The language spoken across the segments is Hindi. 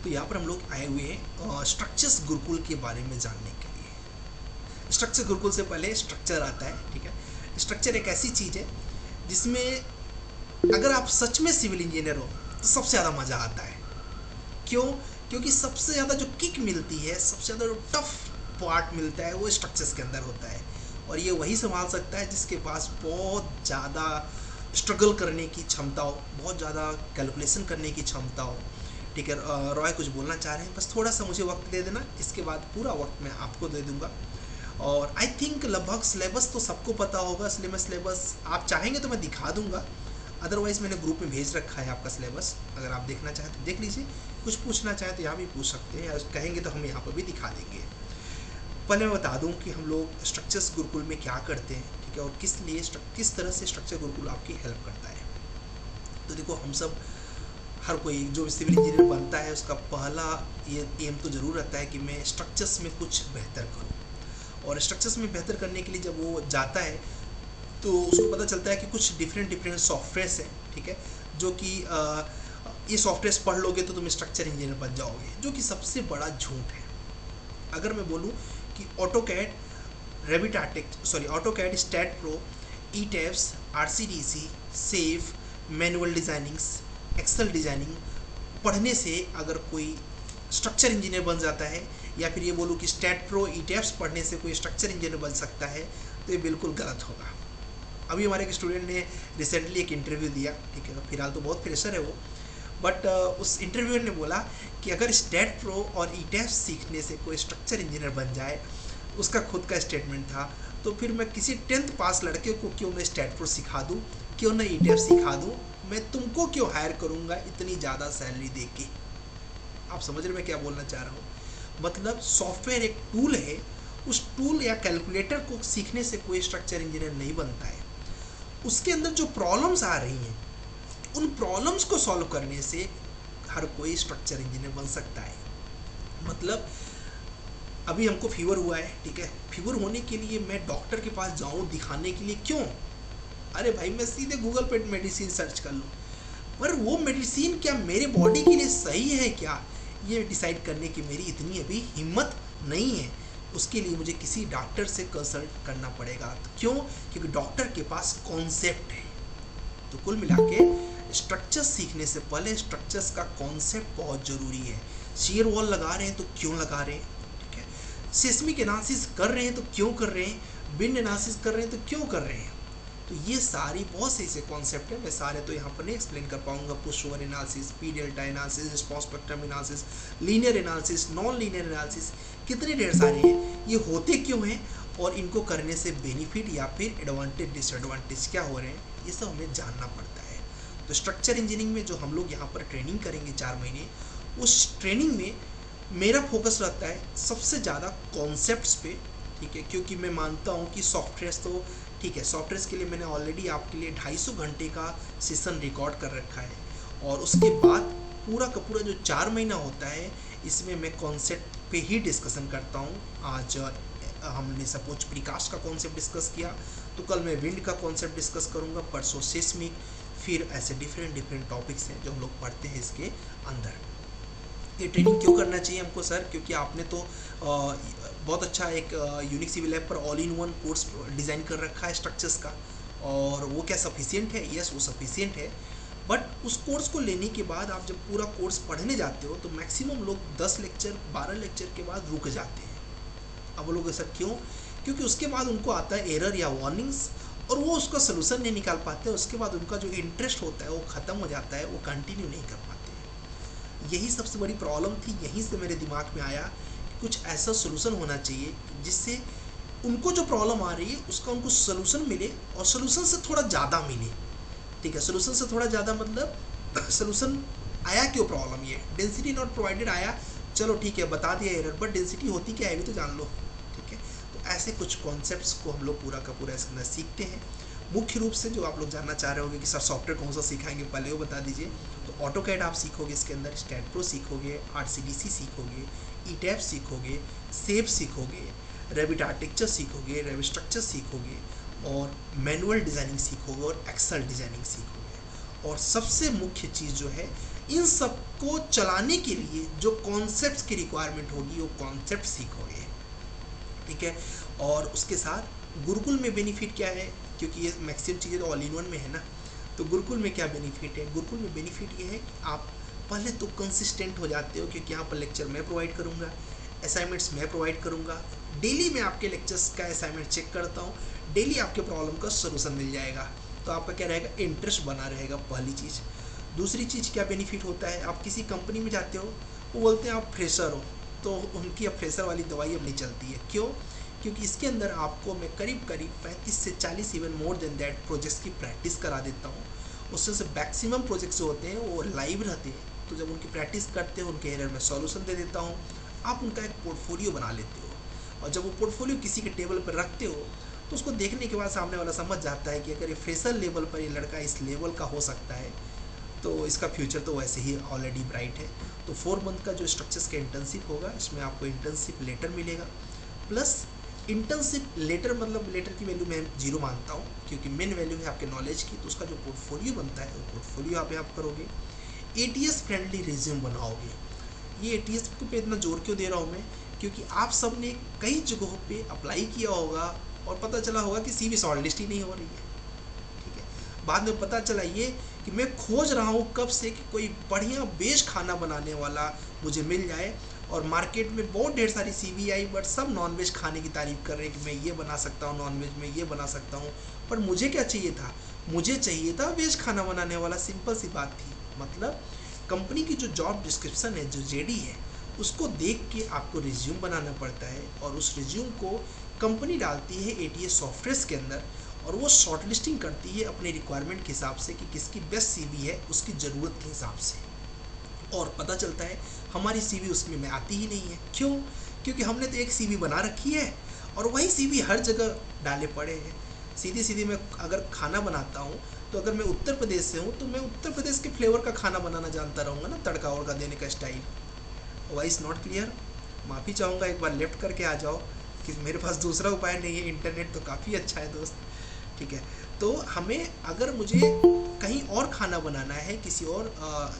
तो यहाँ पर हम लोग आए हुए हैं स्ट्रक्चर्स गुरुकुल के बारे में जानने के लिए। स्ट्रक्चर गुरुकुल से पहले स्ट्रक्चर आता है, ठीक है। स्ट्रक्चर एक ऐसी चीज़ है जिसमें अगर आप सच में सिविल इंजीनियर हो तो सबसे ज़्यादा मज़ा आता है। क्यों? क्योंकि सबसे ज़्यादा जो किक मिलती है, सबसे ज़्यादा जो टफ पार्ट मिलता है वो स्ट्रक्चर्स के अंदर होता है। और ये वही संभाल सकता है जिसके पास बहुत ज़्यादा स्ट्रगल करने की क्षमता हो, बहुत ज़्यादा कैलकुलेशन करने की क्षमता हो, ठीक है। रॉय कुछ बोलना चाह रहे हैं, बस थोड़ा सा मुझे वक्त दे देना, इसके बाद पूरा वक्त मैं आपको दे दूंगा। और आई थिंक लगभग सिलेबस तो सबको पता होगा, इसलिए मैं सिलेबस आप चाहेंगे तो मैं दिखा दूंगा, अदरवाइज़ मैंने ग्रुप में भेज रखा है आपका सिलेबस, अगर आप देखना चाहें तो देख लीजिए। कुछ पूछना चाहें तो यहाँ भी पूछ सकते हैं, कहेंगे तो हम यहाँ पर भी दिखा देंगे। पहले मैं बता दूं कि हम लोग स्ट्रक्चर्स गुरुकुल में क्या करते हैं, ठीक है, और किस तरह से स्ट्रक्चर गुरुकुल आपकी हेल्प करता है। तो देखो, हम सब हर कोई जो सिविल इंजीनियर बनता है उसका पहला ये एम तो ज़रूर रहता है कि मैं स्ट्रक्चर्स में कुछ बेहतर करूं। और स्ट्रक्चर्स में बेहतर करने के लिए जब वो जाता है तो उसको पता चलता है कि कुछ डिफरेंट सॉफ्टवेयर्स हैं, ठीक है, जो कि ये सॉफ्टवेयर्स पढ़ लोगे तो तुम स्ट्रक्चर इंजीनियर बन जाओगे, जो कि सबसे बड़ा झूठ है। अगर मैं बोलूँ कि AutoCAD, AutoCAD, STAAD Pro, ETABS, RCDC, SAFE, manual designings, Excel designing पढ़ने से अगर कोई स्ट्रक्चर इंजीनियर बन जाता है, या फिर ये बोलूँ कि स्टैट प्रो, ई टैब्स पढ़ने से कोई स्ट्रक्चर इंजीनियर बन सकता है, तो ये बिल्कुल गलत होगा। अभी हमारे एक स्टूडेंट ने रिसेंटली एक इंटरव्यू दिया, ठीक है, फिलहाल तो बहुत फ्रेशर है वो, बट उस इंटरव्यूअर ने बोला कि अगर स्टैट प्रो और ई टैब्स सीखने से कोई स्ट्रक्चर इंजीनियर बन जाए, उसका खुद का स्टेटमेंट था, तो फिर मैं किसी 10th पास लड़के को क्यों ना स्टैट प्रो सिखा दूँ, क्यों ना ई टैब्स सिखा दूँ, मैं तुमको क्यों हायर करूँगा इतनी ज़्यादा सैलरी दे के। आप समझ रहे मैं क्या बोलना चाह रहा हूँ? मतलब सॉफ्टवेयर एक टूल है, उस टूल या कैलकुलेटर को सीखने से कोई स्ट्रक्चर इंजीनियर नहीं बनता है। उसके अंदर जो प्रॉब्लम्स आ रही हैं, उन प्रॉब्लम्स को सॉल्व करने से हर कोई स्ट्रक्चर इंजीनियर बन सकता है। मतलब अभी हमको फीवर हुआ है, ठीक है, फीवर होने के लिए मैं डॉक्टर के पास जाऊं दिखाने के लिए, क्यों? अरे भाई, मैं सीधे गूगल पे मेडिसिन सर्च कर लूँ, पर वो मेडिसिन क्या मेरे बॉडी के लिए सही है क्या, ये डिसाइड करने की मेरी इतनी अभी हिम्मत नहीं है। उसके लिए मुझे किसी डॉक्टर से कंसल्ट करना पड़ेगा। तो क्यों? क्योंकि डॉक्टर के पास कॉन्सेप्ट है। तो कुल मिला के स्ट्रक्चर्स सीखने से पहले स्ट्रक्चर्स का कॉन्सेप्ट बहुत ज़रूरी है। शियर वॉल लगा रहे हैं तो क्यों लगा रहे हैं, ठीक है, सिस्मिक एनालिसिस कर रहे हैं तो क्यों कर रहे हैं, बिंड एनालिसिस कर रहे हैं तो क्यों कर रहे हैं। तो ये सारी बहुत से ऐसे कॉन्सेप्ट है, मैं सारे तो यहाँ पर नहीं एक्सप्लेन कर पाऊंगा। Push over analysis, P delta analysis, response spectrum analysis, linear analysis, non linear analysis, कितने ढेर सारे हैं, ये होते क्यों हैं, और इनको करने से बेनिफिट या फिर एडवांटेज डिसएडवांटेज क्या हो रहे हैं, ये सब हमें जानना पड़ता है। तो स्ट्रक्चर इंजीनियरिंग में जो हम लोग यहाँ पर ट्रेनिंग करेंगे 4 महीने, उस ट्रेनिंग में मेरा फोकस रहता है सबसे ज़्यादा कॉन्सेप्ट्स पे, ठीक है, क्योंकि मैं मानता हूँ कि सॉफ्टवेयर्स तो ठीक है, सॉफ्टवेयर्स के लिए मैंने ऑलरेडी आपके लिए 250 घंटे का सेशन रिकॉर्ड कर रखा है, और उसके बाद पूरा का पूरा जो 4 महीना होता है, इसमें मैं कॉन्सेप्ट पे ही डिस्कशन करता हूँ। आज हमने सपोज प्रीकास्ट का कॉन्सेप्ट डिस्कस किया, तो कल मैं विंड का कॉन्सेप्ट डिस्कस करूँगा, परसों सिस्मिक, फिर ऐसे डिफरेंट टॉपिक्स हैं जो हम लोग पढ़ते हैं इसके अंदर। ये ट्रेनिंग क्यों करना चाहिए हमको सर? क्योंकि आपने तो बहुत अच्छा एक यूनिक सिविल ऐप पर all in one course design कर रखा है स्ट्रक्चर्स का, और वो क्या सफिशिएंट है? यस, वो सफिशिएंट है, बट उस कोर्स को लेने के बाद आप जब पूरा कोर्स पढ़ने जाते हो तो मैक्सिमम लोग 10 लेक्चर 12 लेक्चर के बाद रुक जाते हैं। अब वो लोग ऐसा क्यों? क्योंकि उसके बाद उनको आता है एरर या वार्निंग्स, और वो उसका सोल्यूशन नहीं निकाल पाते, उसके बाद उनका जो इंटरेस्ट होता है वो ख़त्म हो जाता है, वो कंटिन्यू नहीं कर पाते। यही सबसे बड़ी प्रॉब्लम थी, यहीं से मेरे दिमाग में आया कि कुछ ऐसा सोल्यूशन होना चाहिए जिससे उनको जो प्रॉब्लम आ रही है उसका उनको सोल्यूशन मिले, और सोल्यूशन से थोड़ा ज़्यादा मिले, ठीक है। सोल्यूशन से थोड़ा ज़्यादा मतलब सोल्यूशन आया क्यों प्रॉब्लम, ये डेंसिटी नॉट प्रोवाइडेड आया, चलो ठीक है बता दिया एरर, बट डेंसिटी होती क्या है भी तो जान लो, ठीक है। तो ऐसे कुछ कॉन्सेप्ट्स को हम लोग पूरा का पूरा इसके अंदर सीखते हैं। मुख्य रूप से जो आप लोग जानना चाह रहे होंगे कि सर सॉफ्टवेयर कौन सा सिखाएंगे, पहले वो बता दीजिए। तो ऑटोकैड आप सीखोगे, इसके अंदर स्टैट प्रो सीखोगे, आरसीडीसी सीखोगे, ई टैब सीखोगे, सेफ सीखोगे, रेविट आर्किटेक्चर सीखोगे, रेविट स्ट्रक्चर सीखोगे, और मैनुअल डिज़ाइनिंग सीखोगे, और एक्सेल डिज़ाइनिंग सीखोगे। और सबसे मुख्य चीज़ जो है, इन सब को चलाने के लिए जो कॉन्सेप्ट्स की रिक्वायरमेंट होगी वो कॉन्सेप्ट सीखोगे, ठीक है। और उसके साथ गुरुकुल में बेनिफिट क्या है, क्योंकि ये मैक्सिमम चीज़ें तो ऑल इन वन में है ना, तो गुरुकुल में क्या बेनिफिट है, गुरुकुल में बेनिफिट ये है कि आप पहले तो कंसिस्टेंट हो जाते हो, क्योंकि यहाँ पर लेक्चर मैं प्रोवाइड करूँगा, असाइनमेंट्स मैं प्रोवाइड करूँगा, डेली मैं आपके लेक्चर्स का असाइनमेंट चेक करता हूँ, डेली आपके प्रॉब्लम का सोल्यूशन मिल जाएगा, तो आपका क्या रहेगा, इंटरेस्ट बना रहेगा, पहली चीज़। दूसरी चीज़ क्या बेनिफिट होता है, आप किसी कंपनी में जाते हो, वो बोलते हैं आप फ्रेशर हो, तो उनकी अब फ्रेशर वाली दवाई अब नहीं चलती है। क्यों? क्योंकि इसके अंदर आपको मैं करीब करीब 35 से 40 even more than that projects की प्रैक्टिस करा देता हूँ। उससे से मैक्सिमम प्रोजेक्ट्स जो होते हैं वो लाइव रहते हैं, तो जब उनकी प्रैक्टिस करते हो उनके एरर में सॉल्यूशन दे देता हूँ, आप उनका एक पोर्टफोलियो बना लेते हो, और जब वो पोर्टफोलियो किसी के टेबल पर रखते हो तो उसको देखने के बाद सामने वाला समझ जाता है कि अगर ये फ्रेशर लेवल पर ये लड़का इस लेवल का हो सकता है तो इसका फ्यूचर तो वैसे ही ऑलरेडी ब्राइट है। तो 4 मंथ का जो स्ट्रक्चर्स का इंटर्नशिप होगा, इसमें आपको इंटर्नशिप लेटर मिलेगा, प्लस इंटर्नशिप लेटर, मतलब लेटर की वैल्यू मैं जीरो मानता हूँ, क्योंकि मेन वैल्यू है आपके नॉलेज की, तो उसका जो पोर्टफोलियो बनता है वो पोर्टफोलियो आप करोगे, एटीएस फ्रेंडली रिज्यूम बनाओगे। ये एटीएस पे इतना जोर क्यों दे रहा हूँ मैं, क्योंकि आप सब ने कई जगहों पे अप्लाई किया होगा और पता चला होगा कि सीवी शॉर्टलिस्ट ही नहीं हो रही है, ठीक है। बाद में पता चला ये कि मैं खोज रहा हूँ कब से कि कोई बढ़िया वेज खाना बनाने वाला मुझे मिल जाए, और मार्केट में बहुत ढेर सारी सीवी आई, बट सब नॉनवेज खाने की तारीफ कर रहे हैं कि मैं ये बना सकता हूँ, नॉनवेज में ये बना सकता हूँ, पर मुझे क्या चाहिए था, मुझे चाहिए था वेज खाना बनाने वाला। सिंपल सी बात थी। मतलब कंपनी की जो जॉब डिस्क्रिप्शन है, जो जेडी है, उसको देख के आपको रिज्यूम बनाना पड़ता है, और उस रिज्यूम को कंपनी डालती है एटीएस सॉफ्टवेयर के अंदर, और वो शॉर्टलिस्टिंग करती है अपने रिक्वायरमेंट के हिसाब से कि किसकी बेस्ट सीवी है उसकी ज़रूरत के हिसाब से। और पता चलता है हमारी सीवी उसमें में आती ही नहीं है। क्यों? क्योंकि हमने तो एक सीवी बना रखी है और वही सीवी हर जगह डाले पड़े हैं। सीधी सीधी मैं अगर खाना बनाता हूँ तो अगर मैं उत्तर प्रदेश से हूँ तो मैं उत्तर प्रदेश के फ्लेवर का खाना बनाना जानता रहूँगा ना, तड़का वड़का देने का स्टाइल। Voice not clear? माफ़ी चाहूँगा, एक बार लेफ्ट करके आ जाओ, कि मेरे पास दूसरा उपाय नहीं है, इंटरनेट तो काफ़ी अच्छा है दोस्त, ठीक है। तो हमें अगर मुझे कहीं और खाना बनाना है, किसी और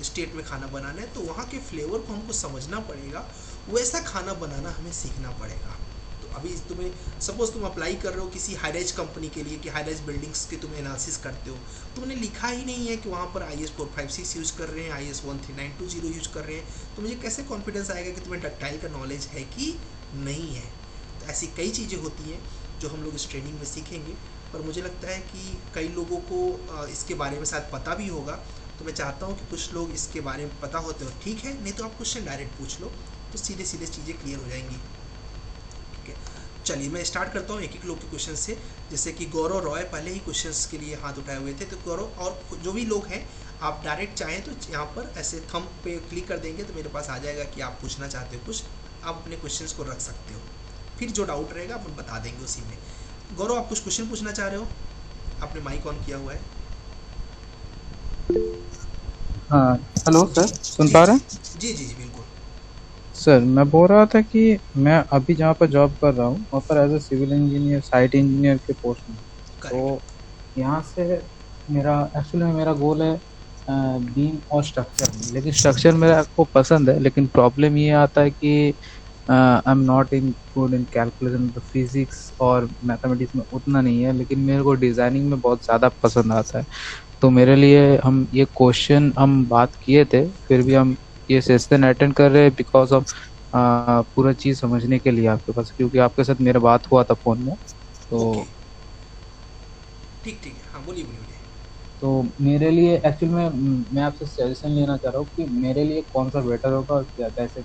स्टेट में खाना बनाना है, तो वहाँ के फ्लेवर को हमको समझना पड़ेगा, वैसा खाना बनाना हमें सीखना पड़ेगा। तो अभी तुम्हें सपोज़ तुम अप्लाई कर रहे हो किसी हाई राइज कंपनी के लिए, कि हाई राइज बिल्डिंग्स के तुम एनालिसिस करते हो, तुमने लिखा ही नहीं है कि वहाँ पर IS 456 यूज़ कर रहे हैं, IS 13920 यूज़ कर रहे हैं, तो मुझे कैसे कॉन्फिडेंस आएगा कि तुम्हें डक्टाइल का नॉलेज है कि नहीं है। तो ऐसी कई चीज़ें होती हैं जो हम लोग इस ट्रेनिंग में सीखेंगे, पर मुझे लगता है कि कई लोगों को इसके बारे में शायद पता भी होगा, तो मैं चाहता हूँ कि कुछ लोग इसके बारे में पता होते हो ठीक है, नहीं तो आप क्वेश्चन डायरेक्ट पूछ लो, तो सीधे सीधे चीज़ें क्लियर हो जाएंगी, ठीक है। चलिए मैं स्टार्ट करता हूँ एक एक लोग के क्वेश्चन से। जैसे कि गौरव रॉय पहले ही क्वेश्चंस के लिए हाथ उठाए हुए थे, तो गौरव और जो भी लोग हैं, आप डायरेक्ट चाहें तो यहाँ पर ऐसे थंब पे क्लिक कर देंगे तो मेरे पास आ जाएगा कि आप पूछना चाहते हो कुछ, आप अपने क्वेश्चंस को रख सकते हो, फिर जो डाउट रहेगा अपन बता देंगे उसी में। गौरव, आप कुछ क्वेश्चन पूछना चाह रहे हो? आपने माइक ऑन किया हुआ है। हाँ, हेलो जी सर, सुन जी पा जी रहे हैं? जी जी जी बिल्कुल। सर, मैं बोल रहा था कि मैं अभी जहाँ पर जॉब कर रहा हूँ वहाँ पर as a civil engineer, site engineer के पोस्ट में। करेक्ट। तो यहाँ से मेरा एक्चुअली में मेरा गोल है बीम और स्ट्रक्चर में, लेकिन स्ट्रक्चर मेरा को पसंद है, लेकिन प्रॉब्लम ये आता है कि I am not in good in calculation, तो फिजिक्स और मैथमेटिक्स में उतना नहीं है, लेकिन मेरे को डिज़ाइनिंग में बहुत ज़्यादा पसंद आता है। तो मेरे लिए हम ये क्वेश्चन हम बात किए थे, फिर भी हम ये सेशन अटेंड कर रहे हैं बिकॉज ऑफ पूरा चीज़ समझने के लिए आपके पास, क्योंकि आपके साथ मेरा बात हुआ था फ़ोन में। ओके, तो ठीक ठीक है, हाँ बोलिए बोलिए बोलिए। तो मेरे लिए एक्चुअल में मैं आपसे सजेशन लेना चाह रहा हूँ कि मेरे लिए कौन सा बेटर होगा और क्या कैसे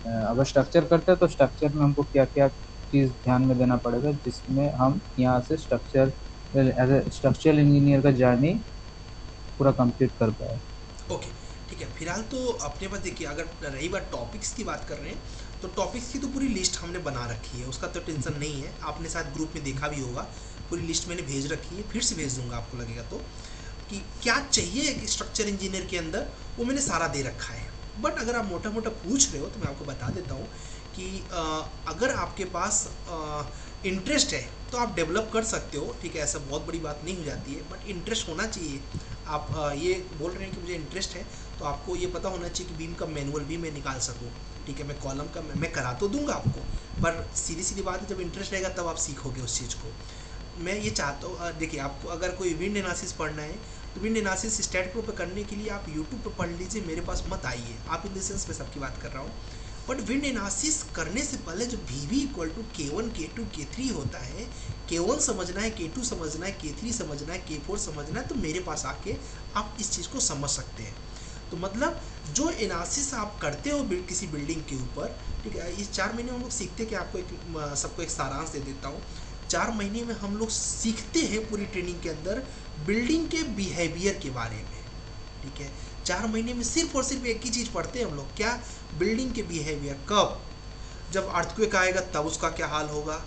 अगर स्ट्रक्चर करते हैं तो स्ट्रक्चर में हमको क्या क्या चीज़ ध्यान में देना पड़ेगा, जिसमें हम यहाँ से structure as a structural engineer का जर्नी पूरा कंप्लीट कर पाए। ओके, ठीक है। फिलहाल तो अपने पास देखिए, अगर रही बात टॉपिक्स की बात कर रहे हैं, तो टॉपिक्स की तो पूरी लिस्ट हमने बना रखी है, उसका तो टेंशन नहीं है। आपने शायद ग्रुप में देखा भी होगा, पूरी लिस्ट मैंने भेज रखी है, फिर से भेज दूंगा आपको लगेगा तो, कि क्या चाहिए एक स्ट्रक्चर इंजीनियर के अंदर, वो मैंने सारा दे रखा है। बट अगर आप मोटा मोटा पूछ रहे हो तो मैं आपको बता देता हूँ कि अगर आपके पास इंटरेस्ट है तो आप डेवलप कर सकते हो, ठीक है, ऐसा बहुत बड़ी बात नहीं हो जाती है, बट इंटरेस्ट होना चाहिए। आप ये बोल रहे हैं कि मुझे इंटरेस्ट है, तो आपको ये पता होना चाहिए कि बीम का मैनुअल भी मैं निकाल सकूँ, ठीक है, मैं कॉलम का मैं करा तो दूंगा आपको, पर सीधी सीधी बात है, जब इंटरेस्ट रहेगा तब आप सीखोगे उस चीज़ को। मैं ये चाहता हूँ, देखिए, आपको अगर कोई विंड एनालिसिस पढ़ना है तो विंड एनालिसिस स्टैट प्रो पे करने के लिए आप यूट्यूब पे पढ़ लीजिए, मेरे पास मत आइए। आप इन द सेंस में सबकी बात कर रहा हूँ, बट विंड एनालिसिस करने से पहले जो we we equal to K1 K2 K3 होता है, K1 समझना है, K2 समझना है, K3 समझना है, K4 समझना है, तो मेरे पास आके आप इस चीज़ को समझ सकते हैं। तो मतलब जो एनालिसिस आप करते हो किसी बिल्डिंग के ऊपर, ठीक है, इस 4 महीने में हम लोग सीखते हैं कि आपको एक सबको एक सारांश दे देता हूँ। 4 महीने में हम लोग सीखते हैं पूरी ट्रेनिंग के अंदर बिल्डिंग के बिहेवियर के बारे में, ठीक है। 4 महीने में सिर्फ और सिर्फ एक ही चीज़ पढ़ते हैं हम लोग, क्या? बिल्डिंग के बिहेवियर। कब? जब अर्थक्वेक आएगा तब उसका क्या हाल होगा,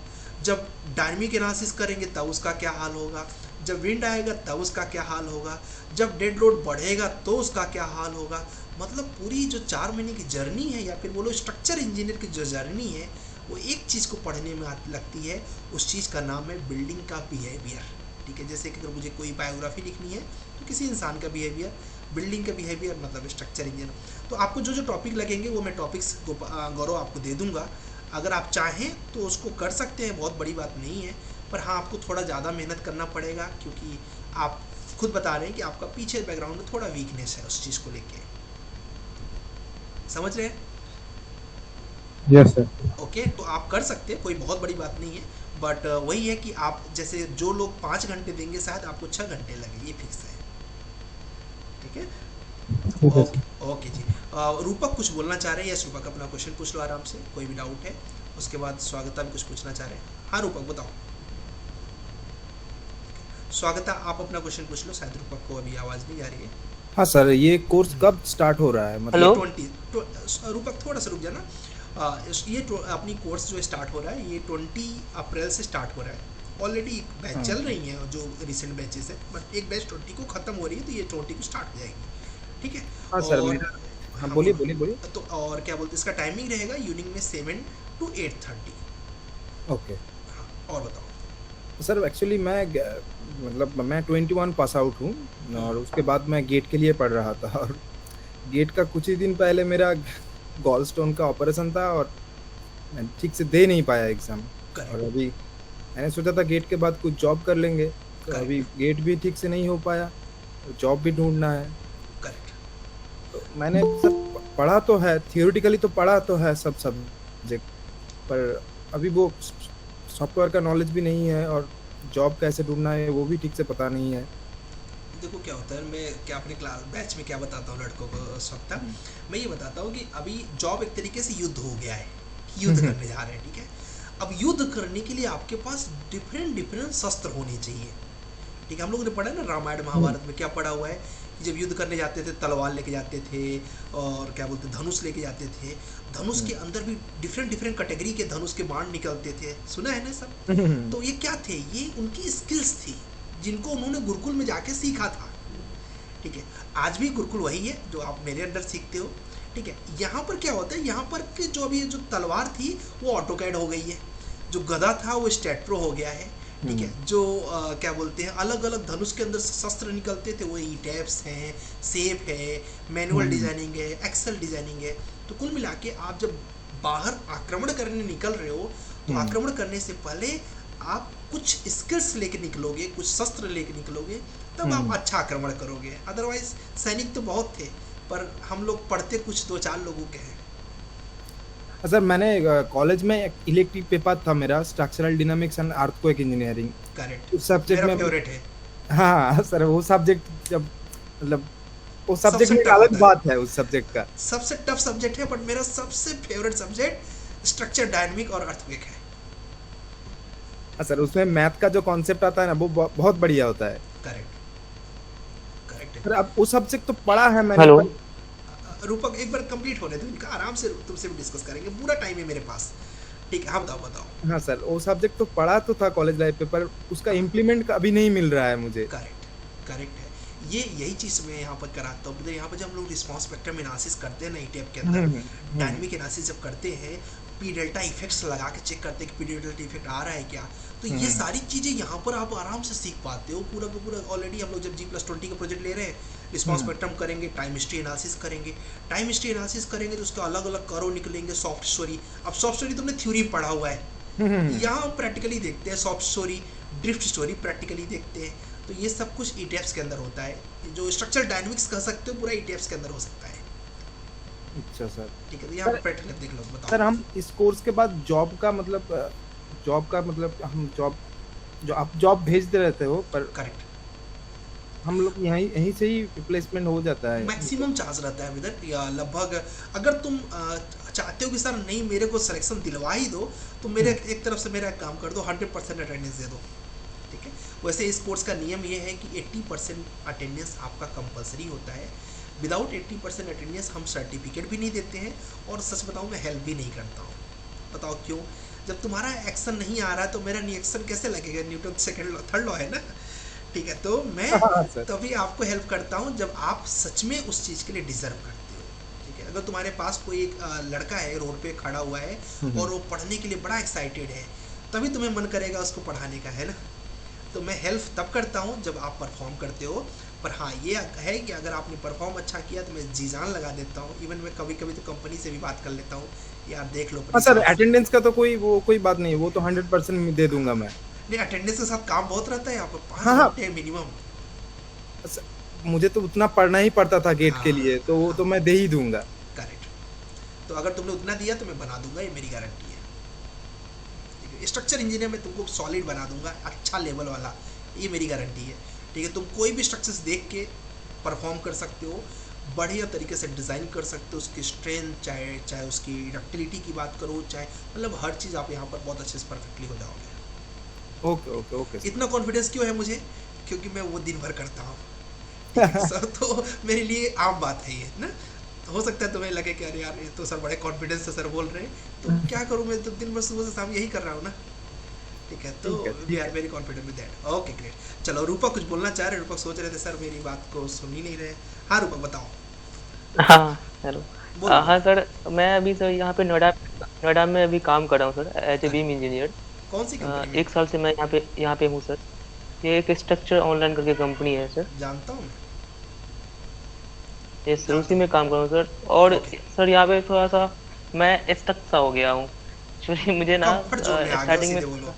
जब डायनेमिक एनालिसिस करेंगे तब उसका क्या हाल होगा, जब विंड आएगा तब उसका क्या हाल होगा, जब डेड लोड बढ़ेगा तो उसका क्या हाल होगा। मतलब पूरी जो 4 महीने की जर्नी है, या फिर बोलो स्ट्रक्चर इंजीनियर की जो जर्नी है, वो एक चीज़ को पढ़ने में लगती है, उस चीज़ का नाम है बिल्डिंग का बिहेवियर, ठीक है। जैसे कि अगर मुझे कोई बायोग्राफी लिखनी है तो किसी इंसान का बिहेवियर, बिल्डिंग का बिहेवियर मतलब स्ट्रक्चर इंजीनियर। तो आपको जो जो टॉपिक लगेंगे वो मैं टॉपिक्स गौरव आपको दे दूंगा, अगर आप चाहें तो उसको कर सकते हैं, बहुत बड़ी बात नहीं है, पर हाँ, आपको थोड़ा ज़्यादा मेहनत करना पड़ेगा, क्योंकि आप खुद बता रहे हैं कि आपका पीछे बैकग्राउंड में थोड़ा वीकनेस है उस चीज़ को लेके, समझ रहे हैं? Yes sir. ओके, तो आप कर सकते हैं, कोई बहुत बड़ी बात नहीं है, बट वही है कि आप जैसे जो लोग 5 घंटे देंगे शायद आपको 6 घंटे लगे, ये फिक्स है, ठीक है। ठीक है ओके, सर। ओके जी। रूपक कुछ बोलना चाह रहे हैं? यस रूपक, अपना क्वेश्चन पूछ लो आराम से, कोई भी डाउट है। उसके बाद स्वागता भी कुछ पूछना चाह रहे हैं। हाँ रूपक बताओ। स्वागता आप अपना क्वेश्चन पूछ लो, शायद रूपक को अभी आवाज़ नहीं आ रही है। हाँ सर, ये कोर्स कब स्टार्ट हो रहा है? ये मतलब 20 रूपक थोड़ा सा रुक जाना। अपनी कोर्स जो स्टार्ट हो रहा है ये 20 अप्रैल से स्टार्ट हो रहा है। ऑलरेडी एक बैच हाँ चल रही है जो रिसेंट बैचेस है, बट एक बैच 20 को ख़त्म हो रही है, तो ये 20 को स्टार्ट हो जाएगी, ठीक है। हाँ सर, और मेरा हाँ हाँ बोलिए बोलो। बोलिए बोलिए। तो और क्या बोलते हैं, इसका टाइमिंग रहेगा इवनिंग में 7 to 8:30। ओके। हाँ, और बताओ। सर एक्चुअली मतलब मैं 21 पास आउट हूँ, और उसके बाद मैं गेट के लिए पढ़ रहा था, और गेट का कुछ ही दिन पहले मेरा गॉल स्टोन का ऑपरेशन था, और मैं ठीक से दे नहीं पाया एग्ज़ाम। और करेक्ट, अभी मैंने सोचा था गेट के बाद कुछ जॉब कर लेंगे, तो अभी करेक्ट, गेट भी ठीक से नहीं हो पाया, जॉब भी ढूंढना है। करेक्ट। तो मैंने सब पढ़ा तो है, थियोरेटिकली तो पढ़ा तो है सब सब्जेक्ट, पर अभी वो सॉफ्टवेयर का नॉलेज भी नहीं है, और जॉब कैसे ढूंढना है वो भी ठीक से पता नहीं है। देखो क्या होता है, मैं क्या अपने क्लास बैच में क्या बताता हूँ लड़कों को उस वक्त, मैं ये बताता हूँ कि अभी जॉब एक तरीके से युद्ध हो गया है, कि युद्ध करने जा रहे हैं, ठीक है। अब युद्ध करने के लिए आपके पास डिफरेंट डिफरेंट शस्त्र होने चाहिए, ठीक है। हम लोगों ने पढ़ा है ना रामायण महाभारत में, क्या पढ़ा हुआ है कि जब युद्ध करने जाते थे तलवार लेके जाते थे, और क्या बोलते धनुष लेके जाते थे। धनुष के अंदर भी डिफरेंट डिफरेंट कैटेगरी के धनुष के बाण निकलते थे, सुना है ना सब? तो ये क्या थे, ये उनकी स्किल्स थी जिनको उन्होंने गुरुकुल में जाके सीखा था, ठीक है। आज भी गुरुकुल वही है जो आप मेरे अंदर सीखते हो, ठीक है। यहाँ पर क्या होता है, यहाँ पर कि जो अभी जो तलवार थी वो ऑटोकैड हो गई है, जो गदा था वो स्टेट प्रो हो गया है, ठीक है। जो क्या बोलते हैं अलग अलग धनुष के अंदर शस्त्र निकलते थे, वो ई टैप्स हैं, सेफ है, मैनुअल डिजाइनिंग है, एक्सेल डिजाइनिंग है। तो कुल मिला के आप जब बाहर आक्रमण करने निकल रहे हो, तो आक्रमण करने से पहले आप कुछ स्किल्स लेके निकलोगे, कुछ शस्त्र लेके निकलोगे, तब आप अच्छा आक्रमण करोगे। अदरवाइज सैनिक तो बहुत थे, पर हम लोग पढ़ते कुछ 2-4 लोगों के हैं। सर मैंने कॉलेज में इलेक्ट्रिक पेपर था मेरा, structural dynamics and earthquake engineering. Correct, उस सब्जेक्ट मेरा में फेवरेट है। हाँ सर, वो सब्जेक्ट जब मतलब वो सब्जेक्ट सबसे में एक टफ अलग होता है, बात है उस सब्जेक्ट का। सबसे टफ सब्जेक्ट है, बट मेरा सबसे फेवरेट सब्जेक्ट स्ट्रक्चर डायनामिक और अर्थक्वेक है। हाँ सर, उसमें मैथ का जो कॉन्सेप्ट आता है ना, वो बहुत बढ़िया होता है। करेक्ट, करेक्ट सर है। अब वो सब्जेक्ट तो पढ़ा है मैंने, हेलो। रूपक एक बार कंप्लीट होने दो इनका, आराम से तुमसे भी डिस्कस करेंगे, पूरा टाइम है मेरे पास, ठीक है। हाँ बताओ बताओ। हाँ सर, वो सब्जेक्ट तो पढ़ा तो था कॉलेज लाइफ पे, पर उसका इम्प्लीमेंट अभी नहीं मिल रहा है मुझे। करेक्ट, करेक्ट है। ये यही चीज़ मैं यहाँ पर कराता हूँ। यहाँ पर जब हम लोग रिस्पॉन्स स्पेक्ट्रम एनालिसिस करते हैं ना ईटीएफ के अंदर, डायनेमिक एनालिसिस जब करते हैं, पी डेल्टा इफेक्ट्स लगा के चेक करते हैं कि पी डेल्टा इफेक्ट आ रहा है क्या। तो ये हम्म। सारी चीज़ें यहाँ पर आप आराम से सीख पाते हो पूरा का पूरा। ऑलरेडी हम लोग जब G+20 का प्रोजेक्ट ले रहे हैं, रिस्पॉन्स हम्म। स्पेक्ट्रम करेंगे, टाइम हिस्ट्री एनालिसिस करेंगे। टाइम हिस्ट्री एनालिसिस करेंगे तो उसके अलग अलग कर्व निकलेंगे, सॉफ्ट स्टोरी। अब सॉफ्ट स्टोरी तुमने थ्योरी में पढ़ा हुआ है, हम्म। यहाँ हम प्रैक्टिकली देखते हैं soft story, drift story practically देखते हैं। तो ये सब कुछ ईटीएफ्स के अंदर होता है। जो स्ट्रक्चरल डायनामिक्स कह सकते हो पूरा ईटीएफ्स के अंदर हो सकता है। अच्छा सर। ठीक है, तो यहाँ सर प्रैक्टिकल देख लो, सर बताओ। हम इस कोर्स के बाद जॉब का मतलब हम जो आप जॉब भेजते रहते हो, पर करेक्ट, हम लोग यहीं यहीं से ही रिप्लेसमेंट हो जाता है। मैक्सिमम चांस रहता है विदर, या लगभग। अगर तुम चाहते हो कि सर नहीं मेरे को सिलेक्शन दिलवा ही दो, तो मेरे एक तरफ से मेरा एक काम कर दो, 100% अटेंडेंस दे दो। ठीक है, वैसे इस कोर्स का नियम ये है कि 80% अटेंडेंस आपका कंपलसरी होता है। विदाउट 80% अटेंडेंस हम सर्टिफिकेट भी नहीं देते हैं, और सच बताऊँ मैं हेल्प भी नहीं करता हूँ। बताओ क्यों? जब तुम्हारा एक्शन नहीं आ रहा है तो मेरा रिएक्शन कैसे लगेगा? Newton second law, third law है ना। ठीक है, तो मैं हाँ सर। तभी आपको हेल्प करता हूँ जब आप सच में उस चीज़ के लिए डिजर्व करते हो। ठीक है, अगर तुम्हारे पास कोई एक लड़का है रोड पे खड़ा हुआ है और वो पढ़ने के लिए बड़ा एक्साइटेड है, तभी तुम्हें मन करेगा उसको पढ़ाने का, है ना। तो मैं हेल्प तब करता हूँ जब आप परफॉर्म करते हो। पर हाँ, ये है कि अगर आपने परफॉर्म अच्छा किया तो मैं जी जान लगा देता हूँ। इवन मैं कभी कभी तो कंपनी से भी बात कर लेता हूँ, यार देख लो हाँ सर, प्लीज। अटेंडेंस का तो कोई बात नहीं, वो तो 100% दे दूंगा मैं। नहीं, अटेंडेंस के साथ काम बहुत रहता है यहाँ पर, हाँ 5 हाँ। घंटे मिनिमम। सर, मुझे तो उतना पढ़ना ही पड़ता था गेट के हाँ लिए, तो वो हाँ, तो मैं दे ही दूंगा। करेक्ट। तो अगर तुमने उतना दिया तो मैं बना दूंगा, ये मेरी गारंटी है। ठीक है, स्ट्रक्चर इंजीनियर में तुमको सॉलिड बना दूंगा, अच्छा लेवल वाला, ये मेरी गारंटी है। ठीक है, तुम कोई भी स्ट्रक्चर्स देख के परफॉर्म कर सकते हो, बढ़िया तरीके से डिज़ाइन कर सकते हो। उसकी स्ट्रेंथ, चाहे उसकी डक्टिलिटी की बात करो, चाहे मतलब हर चीज़ आप यहाँ पर बहुत अच्छे से परफेक्टली हो जाओगे। Okay okay okay sir. इतना कॉन्फिडेंस क्यों है मुझे? क्योंकि मैं वो दिन भर करता हूँ। ठीक है सर, तो मेरे लिए आम बात है ये ना। हो सकता है तुम्हें लगे कि अरे यार ये तो सर बड़े कॉन्फिडेंस से सर बोल रहे हैं, तो क्या करूँ, मैं तो दिन भर सुबह से शाम यही कर रहा हूँ ना। ठीक है, तो ठीक है वी ठीक आर है। Very confident with that. Okay great. चलो रूपक कुछ बोलना चाह रहे? रूपक सोच रहे थे सर मेरी बात को सुन ही नहीं रहे। हाँ रूपक बताओ, हाँ हेलो। बोलो हाँ बोलो। सर, मैं अभी सर यहाँ पे नोएडा नोएडा में अभी काम कर रहा हूँ sir, as a beam engineer. कौन सी कंपनी में? 1 साल से मैं यहाँ पे हूँ सर। ये एक स्ट्रक्चर ऑनलाइन करके कंपनी है सर। जानता हूँ मैं, ये सर जानता उसी में काम कर रहा हूँ सर। और हूँ। ओके, सर यहाँ पे थोड़ा सा मैं स्टक सा हो गया हूँ एक्चुअली। मुझे ना कंफर्ट जोन में आ गए हो, स्टार्टिंग में सीधे बोलो,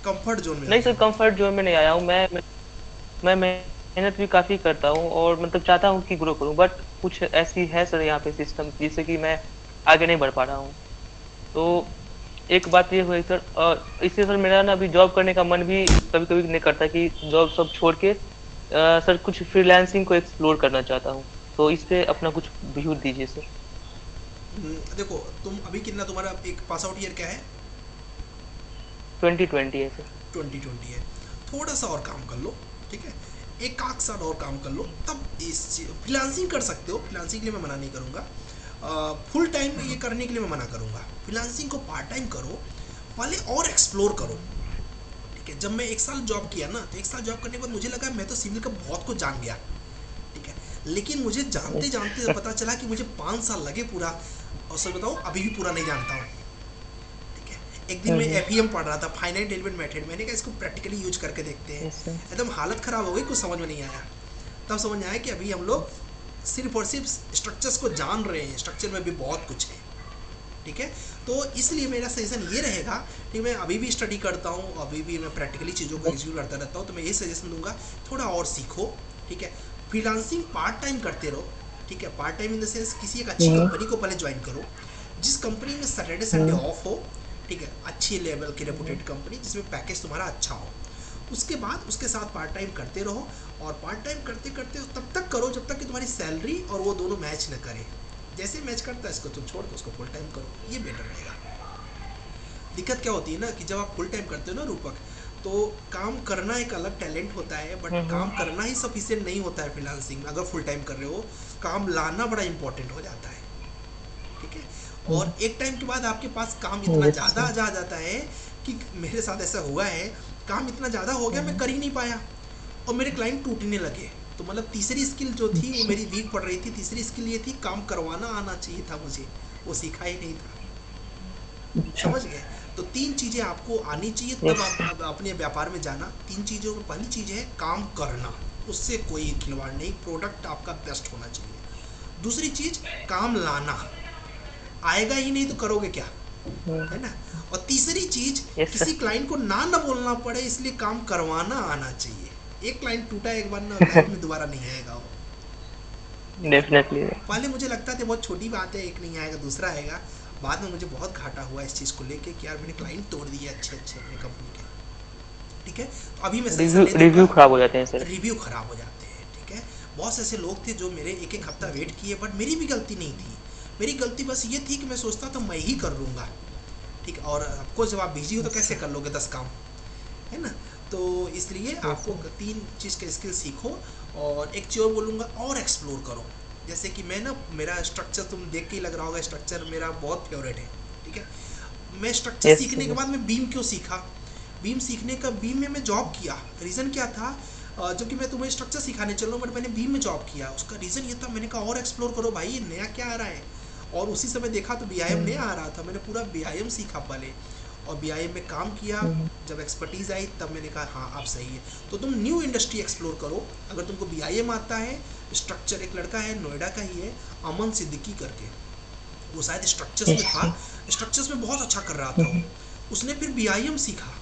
कंफर्ट जोन में आ नहीं सर, गए हो। कंफर्ट जोन में नहीं आया हूँ मैं मेहनत भी काफ़ी करता हूँ और मतलब चाहता हूँ कि ग्रो करूँ, बट कुछ ऐसी है सर यहाँ पे सिस्टम जिससे कि मैं आगे नहीं बढ़ पा रहा हूँ। तो एक बात ये हुई सर, इससे सर मेरा ना अभी जॉब करने का मन भी कभी कभी नहीं करता कि जॉब सब छोड़ के सर कुछ फ्रीलांसिंग को एक्सप्लोर करना चाहता हूँ। तो इस पे अपना कुछ व्यू दीजिए सर। देखो तुम अभी कितना, तुम्हारा एक पास आउट ईयर क्या है? 2020 है सर। 2020 है। थोड़ा सा और काम कर लो, ठीक है, एक आध साल और काम कर लो, तब इस फ्रीलांसिंग कर सकते हो। फ्रीलांसिंग के लिए मैं मना नहीं करूँगा, फुल टाइम ये करने के लिए मैं मना करूँगा। फ्रीलांसिंग को पार्ट टाइम करो, पहले और एक्सप्लोर करो। ठीक है, जब मैं 1 साल जॉब किया ना, तो 1 साल जॉब करने के बाद मुझे लगा मैं तो सिविल का बहुत कुछ जान गया। ठीक है, लेकिन मुझे जानते जानते पता चला कि मुझे 5 साल लगे पूरा, और सच बताऊँ अभी भी पूरा नहीं जानता हूँ। ठीक है, एक दिन मैं एफईएम पढ़ रहा था, फाइनाइट एलिमेंट मेथड, मैंने कहा इसको प्रैक्टिकली यूज करके देखते हैं। Yes sir. एकदम हालत ख़राब हो गई, कुछ समझ में नहीं आया। तब समझ में आया कि अभी हम लोग सिर्फ और सिर्फ स्ट्रक्चर्स को जान रहे हैं, स्ट्रक्चर में भी बहुत कुछ है। ठीक है, तो इसलिए मेरा सजेशन ये रहेगा कि मैं अभी भी स्टडी करता हूँ, अभी भी मैं प्रैक्टिकली चीज़ों को एग्जीक्यूट करता रहता हूँ, तो मैं ये सजेशन दूंगा थोड़ा और सीखो। ठीक है, फ्रीलांसिंग पार्ट टाइम करते रहो। ठीक है, part time in the sense किसी एक अच्छी कंपनी को पहले ज्वाइन करो, जिस कंपनी में सैटरडे संडे ऑफ हो। ठीक है, अच्छी लेवल की रेपुटेड कंपनी जिसमें पैकेज तुम्हारा अच्छा हो। उसके बाद उसके साथ पार्ट टाइम करते रहो, और पार्ट टाइम करते करते तब तक करो जब तक कि तुम्हारी सैलरी और वो दोनों मैच न करें। जैसे मैच करता है इसको तुम छोड़ दो, उसको फुल टाइम करो, ये बेटर रहेगा। दिक्कत क्या होती है ना कि जब आप फुल टाइम करते हो ना रूपक, तो काम करना एक अलग टैलेंट होता है, बट काम करना ही सफिशिएंट नहीं होता है फ्रीलांसिंग में। अगर फुल टाइम कर रहे हो, काम लाना बड़ा इंपॉर्टेंट हो जाता है। ठीक है, और एक टाइम के बाद आपके पास काम इतना ज़्यादा आ जाता है कि मेरे साथ ऐसा हुआ है, काम इतना ज़्यादा हो गया मैं कर ही नहीं पाया, और मेरे क्लाइंट टूटने लगे। तो मतलब तीसरी स्किल जो थी वो मेरी वीक पड़ रही थी। तीसरी स्किल ये थी, काम करवाना आना चाहिए था मुझे, वो सीखा ही नहीं था। अच्छा। समझ गए? तो 3 चीज़ें आपको आनी चाहिए, तब यस। आप अब अपने व्यापार में जाना। 3 चीज़ों में पहली चीज़ है काम करना, उससे कोई खिलवाड़ नहीं, प्रोडक्ट आपका बेस्ट होना चाहिए। दूसरी चीज़ काम लाना, आएगा ही नहीं तो करोगे क्या, है ना? और तीसरी चीज़ यस किसी सर। क्लाइंट को ना बोलना पड़े, इसलिए काम करवाना आना चाहिए। एक क्लाइंट टूटा एक बार ना, लाइफ में दोबारा नहीं आएगा वो। ठीक है? डेफिनेटली। पहले मुझे लगता था बहुत छोटी बात है, एक नहीं आएगा दूसरा आएगा। बाद में मुझे बहुत घाटा हुआ इस चीज़ को लेके कि यार मैंने क्लाइंट तोड़ दिए अच्छे अच्छे अपनी कंपनी के। ठीक है? तो अभी मैं सजेशन रिव्यू नहीं दूंगा, रिव्यू खराब हो जाते हैं सर। रिव्यू खराब हो जाते हैं। ठीक है? बहुत से ऐसे लोग थे जो मेरे एक एक हफ्ता वेट किए, बट मेरी भी गलती नहीं थी। मेरी गलती बस ये थी कि मैं सोचता था मैं ही कर लूँगा। ठीक है? और आपको जब आप बिजी हो तो कैसे कर लोगे 10 काम, है ना? तो इसलिए आपको 3 चीज़ के स्किल सीखो। और एक चीज़ और बोलूँगा, और एक्सप्लोर करो। जैसे कि मैं ना, मेरा स्ट्रक्चर तुम देख के ही लग रहा होगा, स्ट्रक्चर मेरा बहुत फेवरेट है। ठीक है? मैं स्ट्रक्चर यस सीखने सर। के यस। बाद मैं बीम क्यों सीखा, बीम सीखने का, बीम में मैं जॉब किया। रीज़न क्या था? जबकि मैं तुम्हें स्ट्रक्चर सिखाने चल रहा हूँ, बट मैंने बीम में जॉब किया। उसका रीज़न ये था, मैंने कहा और एक्सप्लोर करो भाई, ये नया क्या आ रहा है। और उसी समय देखा तो बीआईएम नया आ रहा था, मैंने पूरा बीआईएम सीखा पहले, और बीआईएम में काम किया। जब एक्सपर्टीज़ आई तब मैंने कहा हाँ अब सही है। तो तुम न्यू इंडस्ट्री एक्सप्लोर करो। अगर तुमको बीआईएम आता है, स्ट्रक्चर, एक लड़का है नोएडा का ही है, अमन सिद्दीकी करके, वो शायद स्ट्रक्चर्स में था, स्ट्रक्चर्स में बहुत अच्छा कर रहा था वो। उसने फिर बीआईएम सीखा।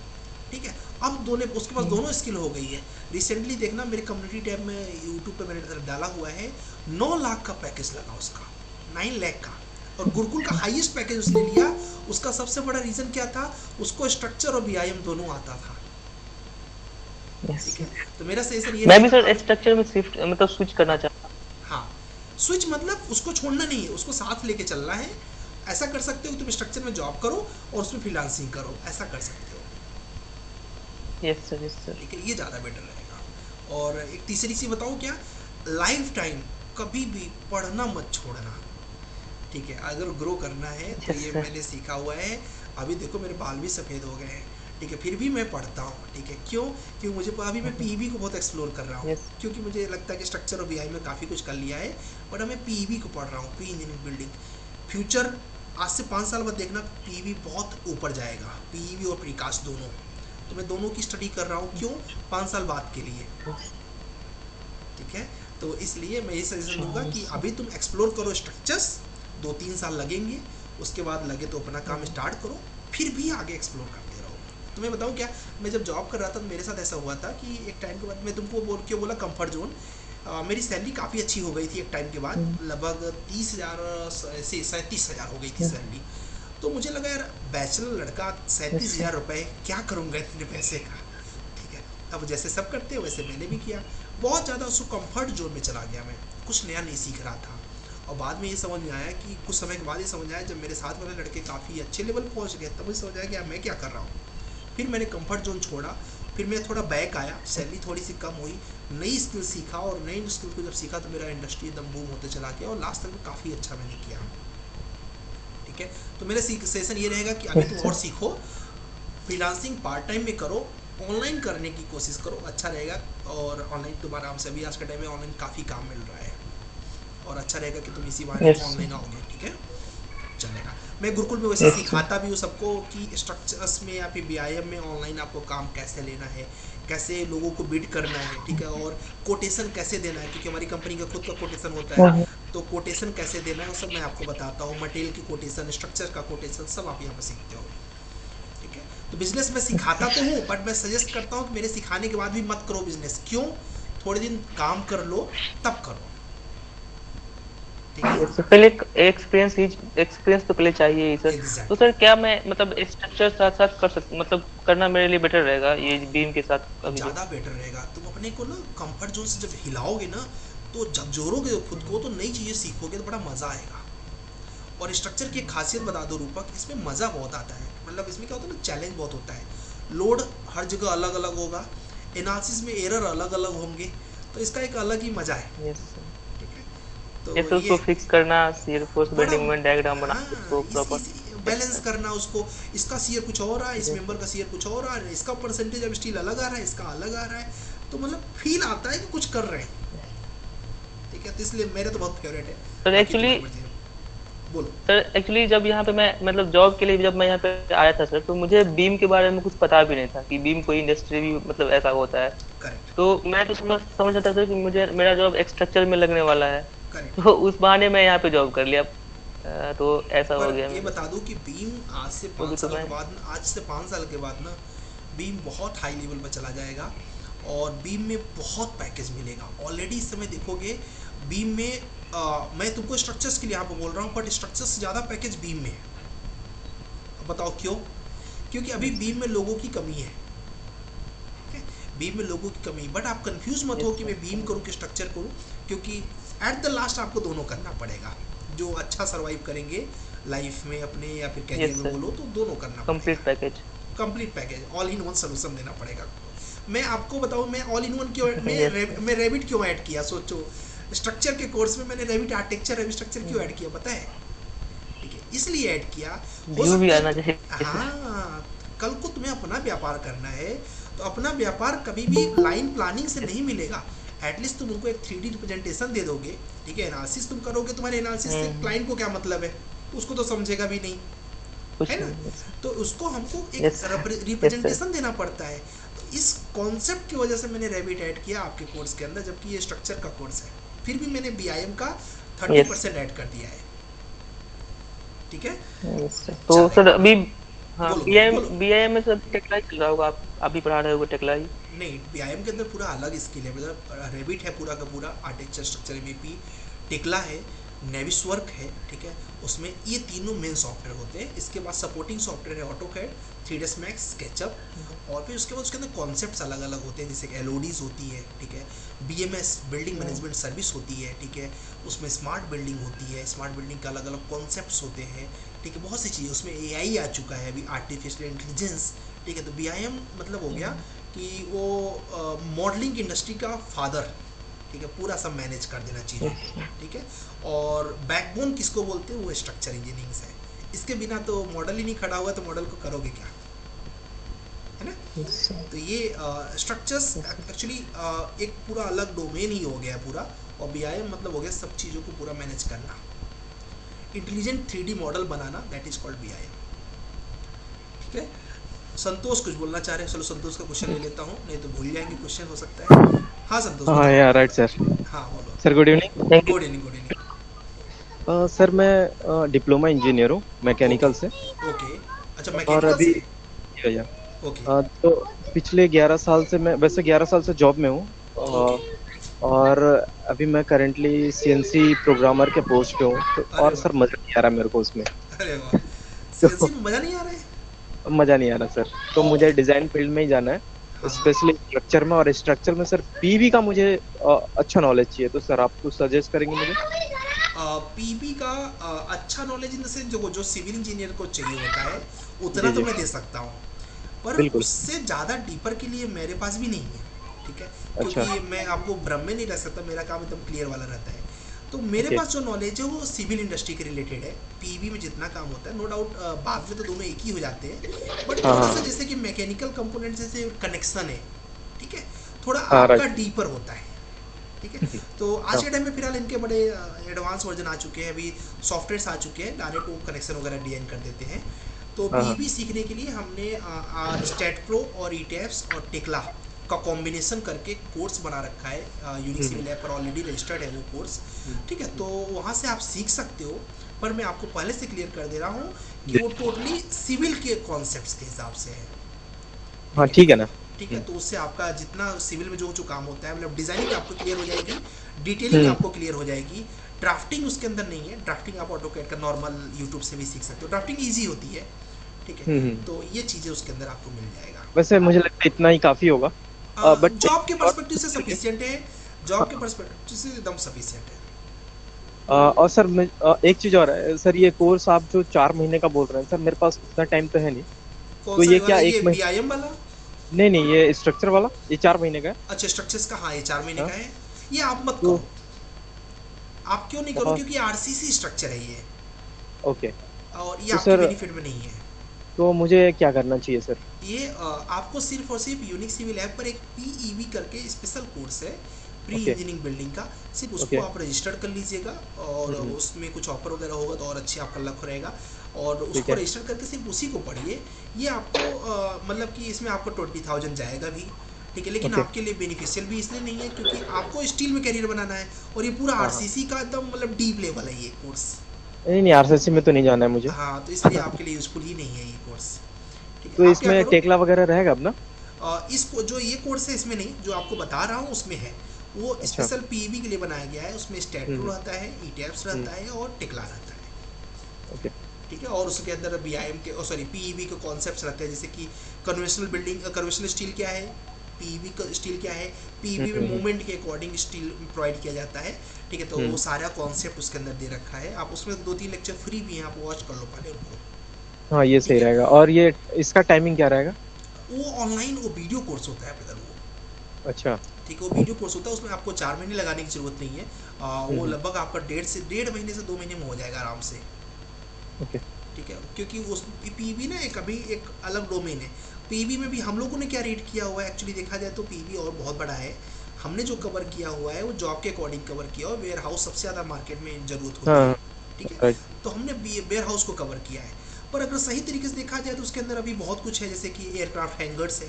ठीक है? अब दोनों, उसके पास दोनों स्किल हो गई है। रिसेंटली देखना मेरे कम्युनिटी टैब में यूट्यूब पे मैंने डाला हुआ है, 9 लाख का पैकेज लगा उसका, 9 लाख का। और गुरुकुल का हाईएस्ट पैकेज उसने लिया। उसका सबसे बड़ा रीज़न क्या था? उसको स्ट्रक्चर और बीआईएम दोनों आता था। यस ठीक है? सर। तो मेरा सजेशन ये मैं भी रहेगा, सर अभी, स्ट्रक्चर में शिफ्ट मतलब स्विच करना चाहता हाँ, स्विच मतलब उसको छोड़ना नहीं है, उसको साथ लेके चलना है। ऐसा कर सकते हो तुम स्ट्रक्चर में जॉब करो और उसमें फ्रीलांसिंग करो, ऐसा कर सकते हो। हूँ। Yes sir. Yes sir. ठीक है? ये ज़्यादा बेटर रहेगा। और एक तीसरी चीज़ बताऊँ क्या? लाइफ टाइम कभी भी पढ़ना मत छोड़ना। ठीक है? अगर ग्रो करना है तो यस ये सर। मैंने सीखा हुआ है। अभी देखो मेरे बाल भी सफ़ेद हो गए हैं। ठीक है? फिर भी मैं पढ़ता हूँ। ठीक है? क्यों? क्योंकि मुझे अभी मैं पीईबी को बहुत एक्सप्लोर कर रहा हूँ, यस। क्योंकि मुझे लगता है कि स्ट्रक्चर और बीआई में काफ़ी कुछ कर लिया है, बट मैं पीईबी को पढ़ रहा हूँ, प्री इंजीनियरिंग बिल्डिंग। फ्यूचर आज से 5 साल बाद देखना, पीईबी बहुत ऊपर जाएगा, पीईबी और प्रीकास्ट दोनों। तो मैं दोनों की स्टडी कर रहा हूँ। क्यों? 5 साल बाद के लिए। ठीक है? तो इसलिए मैं ये सजेशन दूंगा कि अभी तुम एक्सप्लोर करो स्ट्रक्चर्स, 2-3 साल लगेंगे, उसके बाद लगे तो अपना काम स्टार्ट करो, फिर भी आगे एक्सप्लोर करते रहो। तो मैं बताऊँ क्या, मैं जब जॉब कर रहा था तो मेरे साथ ऐसा हुआ था कि एक टाइम के बाद, मैं तुमको बोला कंफर्ट जोन, मेरी सैलरी काफ़ी अच्छी हो गई थी एक टाइम के बाद, लगभग 30,000 से 37,000 हो गई थी सैलरी। तो मुझे लगा यार बैचलर लड़का, 37,000 रुपये क्या करूँगा इतने पैसे का। ठीक है? अब जैसे सब करते हैं वैसे मैंने भी किया, बहुत ज़्यादा उसको कंफर्ट जोन में चला गया मैं, कुछ नया नहीं सीख रहा था। और बाद में ये समझ में आया कि कुछ समय के बाद ये समझ आया, जब मेरे साथ वाले लड़के काफ़ी अच्छे लेवल पहुंच गए, तब मुझे समझ आया कि यार मैं क्या कर रहा हूँ। फिर मैंने कंफर्ट जोन छोड़ा, फिर मैं थोड़ा बैक आया, सैलरी थोड़ी सी कम हुई, नई स्किल सीखा, और नई स्किल को जब सीखा तो मेरा इंडस्ट्री एकदम बूम होते चला गया, और लास्ट तक में काफ़ी अच्छा मैंने किया। ठीक है? तो मेरा सेशन ये रहेगा कि अभी तुम और सीखो, फ्रीलांसिंग पार्ट टाइम में करो, ऑनलाइन करने की कोशिश करो, अच्छा रहेगा। और ऑनलाइन तुम आराम से, अभी आज के टाइम में ऑनलाइन काफ़ी काम मिल रहा है, और अच्छा रहेगा कि तुम इसी बहाने यस। ऑनलाइन आओगे। ठीक है? चलेगा। मैं गुरुकुल में वैसे सिखाता भी हूँ सबको कि स्ट्रक्चर्स में या फिर बीआईएम में ऑनलाइन आपको काम कैसे लेना है, कैसे लोगों को बिड करना है। ठीक है? और कोटेशन कैसे देना है, क्योंकि हमारी कंपनी का खुद का कोटेशन होता है, तो कोटेशन कैसे देना है वो सब मैं आपको बताता हूँ। मटेरियल की कोटेशन, स्ट्रक्चर का कोटेशन, सब आप यहाँ पर सीखते हो। ठीक है? तो बिजनेस में सिखाता तो हूँ, बट मैं सजेस्ट करता हूँ कि मेरे सिखाने के बाद भी मत करो बिजनेस। क्यों? थोड़े दिन काम कर लो तब करो। ठीक है? तो पहले एक्सपीरियंस तो पहले चाहिए ही सर। तो एग्जैक्टली। सर क्या मैं मतलब स्ट्रक्चर साथ साथ कर सकता, मतलब करना मेरे लिए बेटर रहेगा ये बीम के साथ अभी जो? ज़्यादा बेटर रहेगा। तुम अपने को ना कंफर्ट जोन से जब हिलाओगे ना, तो जब जोड़ोगे खुद को, तो नई चीज़ें सीखोगे तो बड़ा मज़ा आएगा। और स्ट्रक्चर की एक खासियत बता दो रूपक, इसमें मज़ा बहुत आता है। मतलब इसमें क्या होता है ना, चैलेंज बहुत होता है, लोड हर जगह अलग अलग होगा, एनालिसिस में एरर अलग अलग होंगे, तो इसका एक अलग ही मज़ा है। Yes sir. ठीक है? तो जैसे ये उसको फिक्स करना, शियर फोर्स बड़ा, बेंडिंग मोमेंट डायग्राम हाँ, बनाना उसको प्रॉपर। Yes balance sir. करना उसको, इसका सीयर कुछ और आ रहा है, इस यस। मेंबर का सीयर कुछ और आ रहा है, इसका परसेंटेज अब स्टील अलग आ रहा है, इसका अलग आ रहा है, तो मतलब फील आता है कि कुछ कर रहे हैं। ठीक है? तो इसलिए मेरे तो बहुत फेवरेट है, सर बाकी एक्चुअली तुम्हारी मर्जी है। बोलो। सर एक्चुअली जब यहाँ पे मैं मतलब जॉब के लिए जब मैं यहाँ पे आया था सर, तो मुझे बीम के बारे में कुछ पता भी नहीं था कि बीम कोई इंडस्ट्री भी मतलब ऐसा होता है। करेक्ट। तो मैं तो समझ रहा था सर कि मुझे मेरा जॉब स्ट्रक्चर में लगने वाला है। करेक्ट। तो उस बहाने मैं यहाँ पे जॉब कर लिया। तो ऐसा हो पर गया ये मेरे बता साथ। दूं कि बीम आज से तो पाँच भी तो साल मैं के बाद, आज से 5 साल के बाद ना, बीम बहुत हाई लेवल पर चला जाएगा और बीम में बहुत पैकेज मिलेगा। ऑलरेडी इस समय देखोगे बीम में मैं तुमको स्ट्रक्चर्स के लिए यहाँ पर बोल रहा हूँ, बट स्ट्रक्चर से ज़्यादा पैकेज बीम में है। अब बताओ क्यों? क्योंकि अभी बीम में लोगों की कमी है। बीम में लोगों की कमी, बट आप कंफ्यूज मत हो यस कि मैं बीम करूँ कि स्ट्रक्चर करूँ, क्योंकि एट द लास्ट आपको दोनों करना पड़ेगा। जो अच्छा सर्वाइव करेंगे लाइफ में अपने या फिर कैरियर यस में सर, बोलो तो दोनों करना पड़ेगा। Complete package. Complete package, all in one solution देना पड़ेगा। मैं आपको बताऊं, मैं ऑल इन वन क्यों यस मैं रेविट क्यों ऐड किया, सोचो। स्ट्रक्चर के कोर्स में मैंने रेविट आर्किटेक्चर, रेविट स्ट्रक्चर क्यों ऐड किया पता है? ठीक है, इसलिए ऐड किया। हो व्यू भी सकता आना है चाहिए सर। हाँ, कल को तुम्हें अपना व्यापार करना है तो अपना व्यापार कभी भी लाइन प्लानिंग से नहीं मिलेगा। एटलीस्ट तुम उनको एक 3D रिप्रेजेंटेशन दे दोगे, ठीक है, एनालिसिस तुम करोगे, तुम्हारे एनालिसिस से हम्म, क्लाइंट को क्या मतलब है? उसको तो समझेगा भी नहीं, है कुछ ना? नहीं। यस तो उसको हमको एक यस यस सर। रिप्रेजेंटेशन देना पड़ता है। तो इस कॉन्सेप्ट की वजह से मैंने रेविट ऐड किया आपके कोर्स के अंदर, जबकि ये स्ट्रक्चर का कोर्स है। फिर भी मैंने बीआईएम का यस 30% ऐड कर दिया है। ठीक है, यस सर। तो सर चलेगा। अभी हाँ, बोलो बोलो बीआईएम बोलो। बीआईएम में सर टेक्लाई चल रहा होगा, आप भी पढ़ा रहे होगे टेक्लाई। नहीं, बीआईएम के अंदर पूरा अलग स्किल है, मतलब रेविट है पूरा का पूरा, आर्किटेक्चर, स्ट्रक्चर, एमईपी, टेक्ला है, नेविसवर्क है, ठीक है। उसमें ये तीनों मेन सॉफ्टवेयर होते हैं। इसके बाद सपोर्टिंग सॉफ्टवेयर है ऑटोकैड, 3ds मैक्स, स्केचअप, और फिर उसके बाद उसके अंदर कॉन्सेप्ट्स अलग अलग होते हैं, जैसे कि एलओडीज होती है, ठीक है, बीएमएस, बिल्डिंग मैनेजमेंट सर्विस होती है, ठीक है। उसमें स्मार्ट बिल्डिंग होती है, स्मार्ट बिल्डिंग के अलग अलग कॉन्सेप्ट्स होते हैं, ठीक है, बहुत सी चीज़ें। उसमें एआई आ चुका है अभी, आर्टिफिशियल इंटेलिजेंस, ठीक है। तो बीआईएम मतलब हो गया कि वो मॉडलिंग इंडस्ट्री का फादर, ठीक है, पूरा सब मैनेज कर देना चीज़ों को, ठीक है। और बैकबोन किसको बोलते हैं? वो स्ट्रक्चर इंजीनियरिंग है। इसके बिना तो मॉडल ही नहीं खड़ा हुआ, तो मॉडल को करोगे क्या, है ना? Yes sir. तो ये स्ट्रक्चर्स एक्चुअली एक पूरा अलग डोमेन ही हो गया पूरा, और बीआईएम मतलब हो गया सब चीज़ों को पूरा मैनेज करना, intelligent 3D model banana, that is called BIM. ठीक है, संतोष कुछ बोलना चाह रहे हैं? चलो संतोष का क्वेश्चन ले लेता हूँ, नहीं तो भूल जाएंगे, क्वेश्चन हो सकता है। हाँ संतोष हाँ बताओ। या राइट सर। हाँ बोलो। Sir good evening. Thank you. Good evening, good evening. Sir मैं डिप्लोमा इंजीनियर हूँ मैकेनिकल से। ओके, अच्छा, और मैकेनिकल अभी से। जी भैया ओके तो पिछले 11 साल से मैं वैसे 11 साल से जॉब में हूँ। ओके। और अभी मैं करंटली सीएनसी प्रोग्रामर के पोस्ट पे हूँ अरे और वाह, सर मज़ा नहीं आ रहा मेरे को उसमें। अरे वाह, तो सीएनसी में मज़ा नहीं आ रहा है? मज़ा नहीं आ रहा सर। तो मुझे डिज़ाइन फील्ड में ही जाना है, हाँ, स्पेशली स्ट्रक्चर में। और स्ट्रक्चर में सर पीवी का मुझे अच्छा नॉलेज चाहिए, तो सर आप कुछ सजेस्ट करेंगे मुझे? पीबी का अच्छा नॉलेज इन द सेंस जो सिविल इंजीनियर को चाहिए होता है उतना जी तो जी मैं दे सकता हूँ, पर बिल्कुल। उससे ज़्यादा डीपर के लिए मेरे पास भी नहीं है, ठीक है। अच्छा क्योंकि मैं आपको भ्रम में नहीं रख सकता, मेरा काम एकदम क्लियर वाला रहता है। तो मेरे ओके पास जो नॉलेज है वो सिविल इंडस्ट्री के रिलेटेड है। पीवी में जितना काम होता है, नो डाउट बाद में तो दोनों एक ही हो जाते हैं, बट हाँ थोड़ा सा हाँ जैसे कि मैकेनिकल कंपोनेंट जैसे कनेक्शन है, ठीक है, थोड़ा हाँ आपका राइट। डीपर होता है, ठीक है। तो आज के टाइम में फिलहाल इनके बड़े एडवांस वर्जन आ चुके हैं, अभी सॉफ्टवेयर्स आ चुके हैं, डायरेक्ट वो कनेक्शन वगैरह डिजाइन कर देते हैं। तो हाँ हाँ पीवी सीखने के लिए हमने स्टेट प्रो और ईटेप्स और टेक्ला का कॉम्बिनेशन करके कोर्स बना रखा है। यूनिक सिविल ऐप पर ऑलरेडी रजिस्टर्ड है वो कोर्स, ठीक है। तो वहाँ से आप सीख सकते हो, पर मैं आपको पहले से क्लियर कर दे रहा हूँ कि जी वो टोटली सिविल के कॉन्सेप्ट्स के हिसाब से है, हाँ ठीक है। ठीक है ना। ठीक है, तो उससे आपका जितना सिविल में जो जो काम होता है, मतलब डिजाइनिंग आपको क्लियर हो जाएगी, डिटेलिंग आपको क्लियर हो जाएगी। ड्राफ्टिंग उसके अंदर नहीं है, ड्राफ्टिंग आप ऑटोकैड का नॉर्मल यूट्यूब से भी सीख सकते हो, ड्राफ्टिंग ईजी होती है, ठीक है। हम्म। तो ये चीज़ें उसके अंदर आपको मिल जाएगा। वैसे मुझे लगता है इतना ही काफी होगा, बट जॉब के पर्सपेक्टिव से सफिशिएंट है, जॉब के पर्सपेक्टिव से एकदम सफिशिएंट है। और सर एक चीज और है सर, ये कोर्स आप जो 4 महीने का बोल रहे हैं सर, मेरे पास इतना टाइम तो है नहीं। कौन तो सा ये वाला? क्या ये एक महीने? बीआईएम वाला? नहीं नहीं, ये स्ट्रक्चर वाला ये 4 महीने का है। अच्छा, स्ट्रक्चर्स का, हाँ, ये 4 महीने हाँ, का है। ये आप मत तो करो। आप क्यों नहीं करो? हाँ, क्योंकि आरसीसी स्ट्रक्चर है ये, ओके। और ये तो आपके सर बेनिफिट में नहीं है। तो मुझे क्या करना चाहिए सर? ये आपको सिर्फ और सिर्फ यूनिक सिविल ऐप पर एक पीईवी करके स्पेशल कोर्स है, प्री ओके इंजीनियरिंग बिल्डिंग का, सिर्फ उसको ओके आप रजिस्टर्ड कर लीजिएगा और उसमें कुछ ऑफर वगैरह होगा तो और अच्छी आपका लक रहेगा, और ठीक उसको है रजिस्टर करके सिर्फ उसी को पढ़िए। ये आपको मतलब कि इसमें आपको 20,000 जाएगा भी, ठीक है, लेकिन ओके आपके लिए बेनिफिशियल भी इसलिए नहीं है क्योंकि आपको स्टील में करियर बनाना है, और ये पूरा हाँ हाँ आरसीसी का एकदम मतलब डीप लेवल है ये कोर्स। नहीं नहीं आरसीसी में तो नहीं जाना है मुझे। हाँ, तो इसलिए आपके लिए यूजफुल ही नहीं है ये कोर्स, ठीक तो है। आप क्या इसमें करो, टेकला वगैरह रहेगा अपना? इसको जो ये कोर्स है इसमें नहीं, जो आपको बता रहा हूँ उसमें है, वो अच्छा स्पेशल पीईबी के लिए बनाया गया है। उसमें स्टैट्रो हम्म रहता है, ईटैप्स हम्म रहता है और टिकला रहता है, ओके ठीक है। और उसके अंदर बीआईएम के सॉरी पीईबी के कॉन्सेप्ट्स रहते हैं, जैसे कि कन्वेंशनल बिल्डिंग, कन्वेंशनल स्टील क्या है, पीईबी का स्टील क्या है, पीईबी में हम्म मूवमेंट के अकॉर्डिंग स्टील प्रोवाइड किया जाता है, ठीक है। तो वो हम्म सारा कॉन्सेप्ट उसके अंदर दे रखा है, आप उसमें 2-3 लेक्चर फ्री भी हैं, आप वॉच कर लो पहले उनको, हाँ ये ठीक सही है। रहेगा। और ये इसका टाइमिंग क्या रहेगा? वो ऑनलाइन वो वीडियो कोर्स होता है ब्रदर, वो अच्छा ठीक है, वो वीडियो कोर्स होता है, उसमें आपको 4 महीने लगाने की जरूरत नहीं है। वो हम्म लगभग आपका 1.5 से 2 महीने में हो जाएगा आराम से, ओके ठीक है। क्योंकि उस पीवी ना एक अभी एक अलग डोमेन है। पीवी में भी हम लोगों ने क्या रेट किया हुआ है, एक्चुअली देखा जाए तो पीवी और बहुत बड़ा है। हमने जो कवर किया हुआ है वो जॉब के अकॉर्डिंग कवर किया हुआ है, वेयर हाउस सबसे ज़्यादा मार्केट में ज़रूरत होती हाँ है, ठीक है। राइट तो हमने वेयर हाउस को कवर किया है, पर अगर सही तरीके से देखा जाए तो उसके अंदर अभी बहुत कुछ है, जैसे कि एयरक्राफ्ट हैंगर्स है,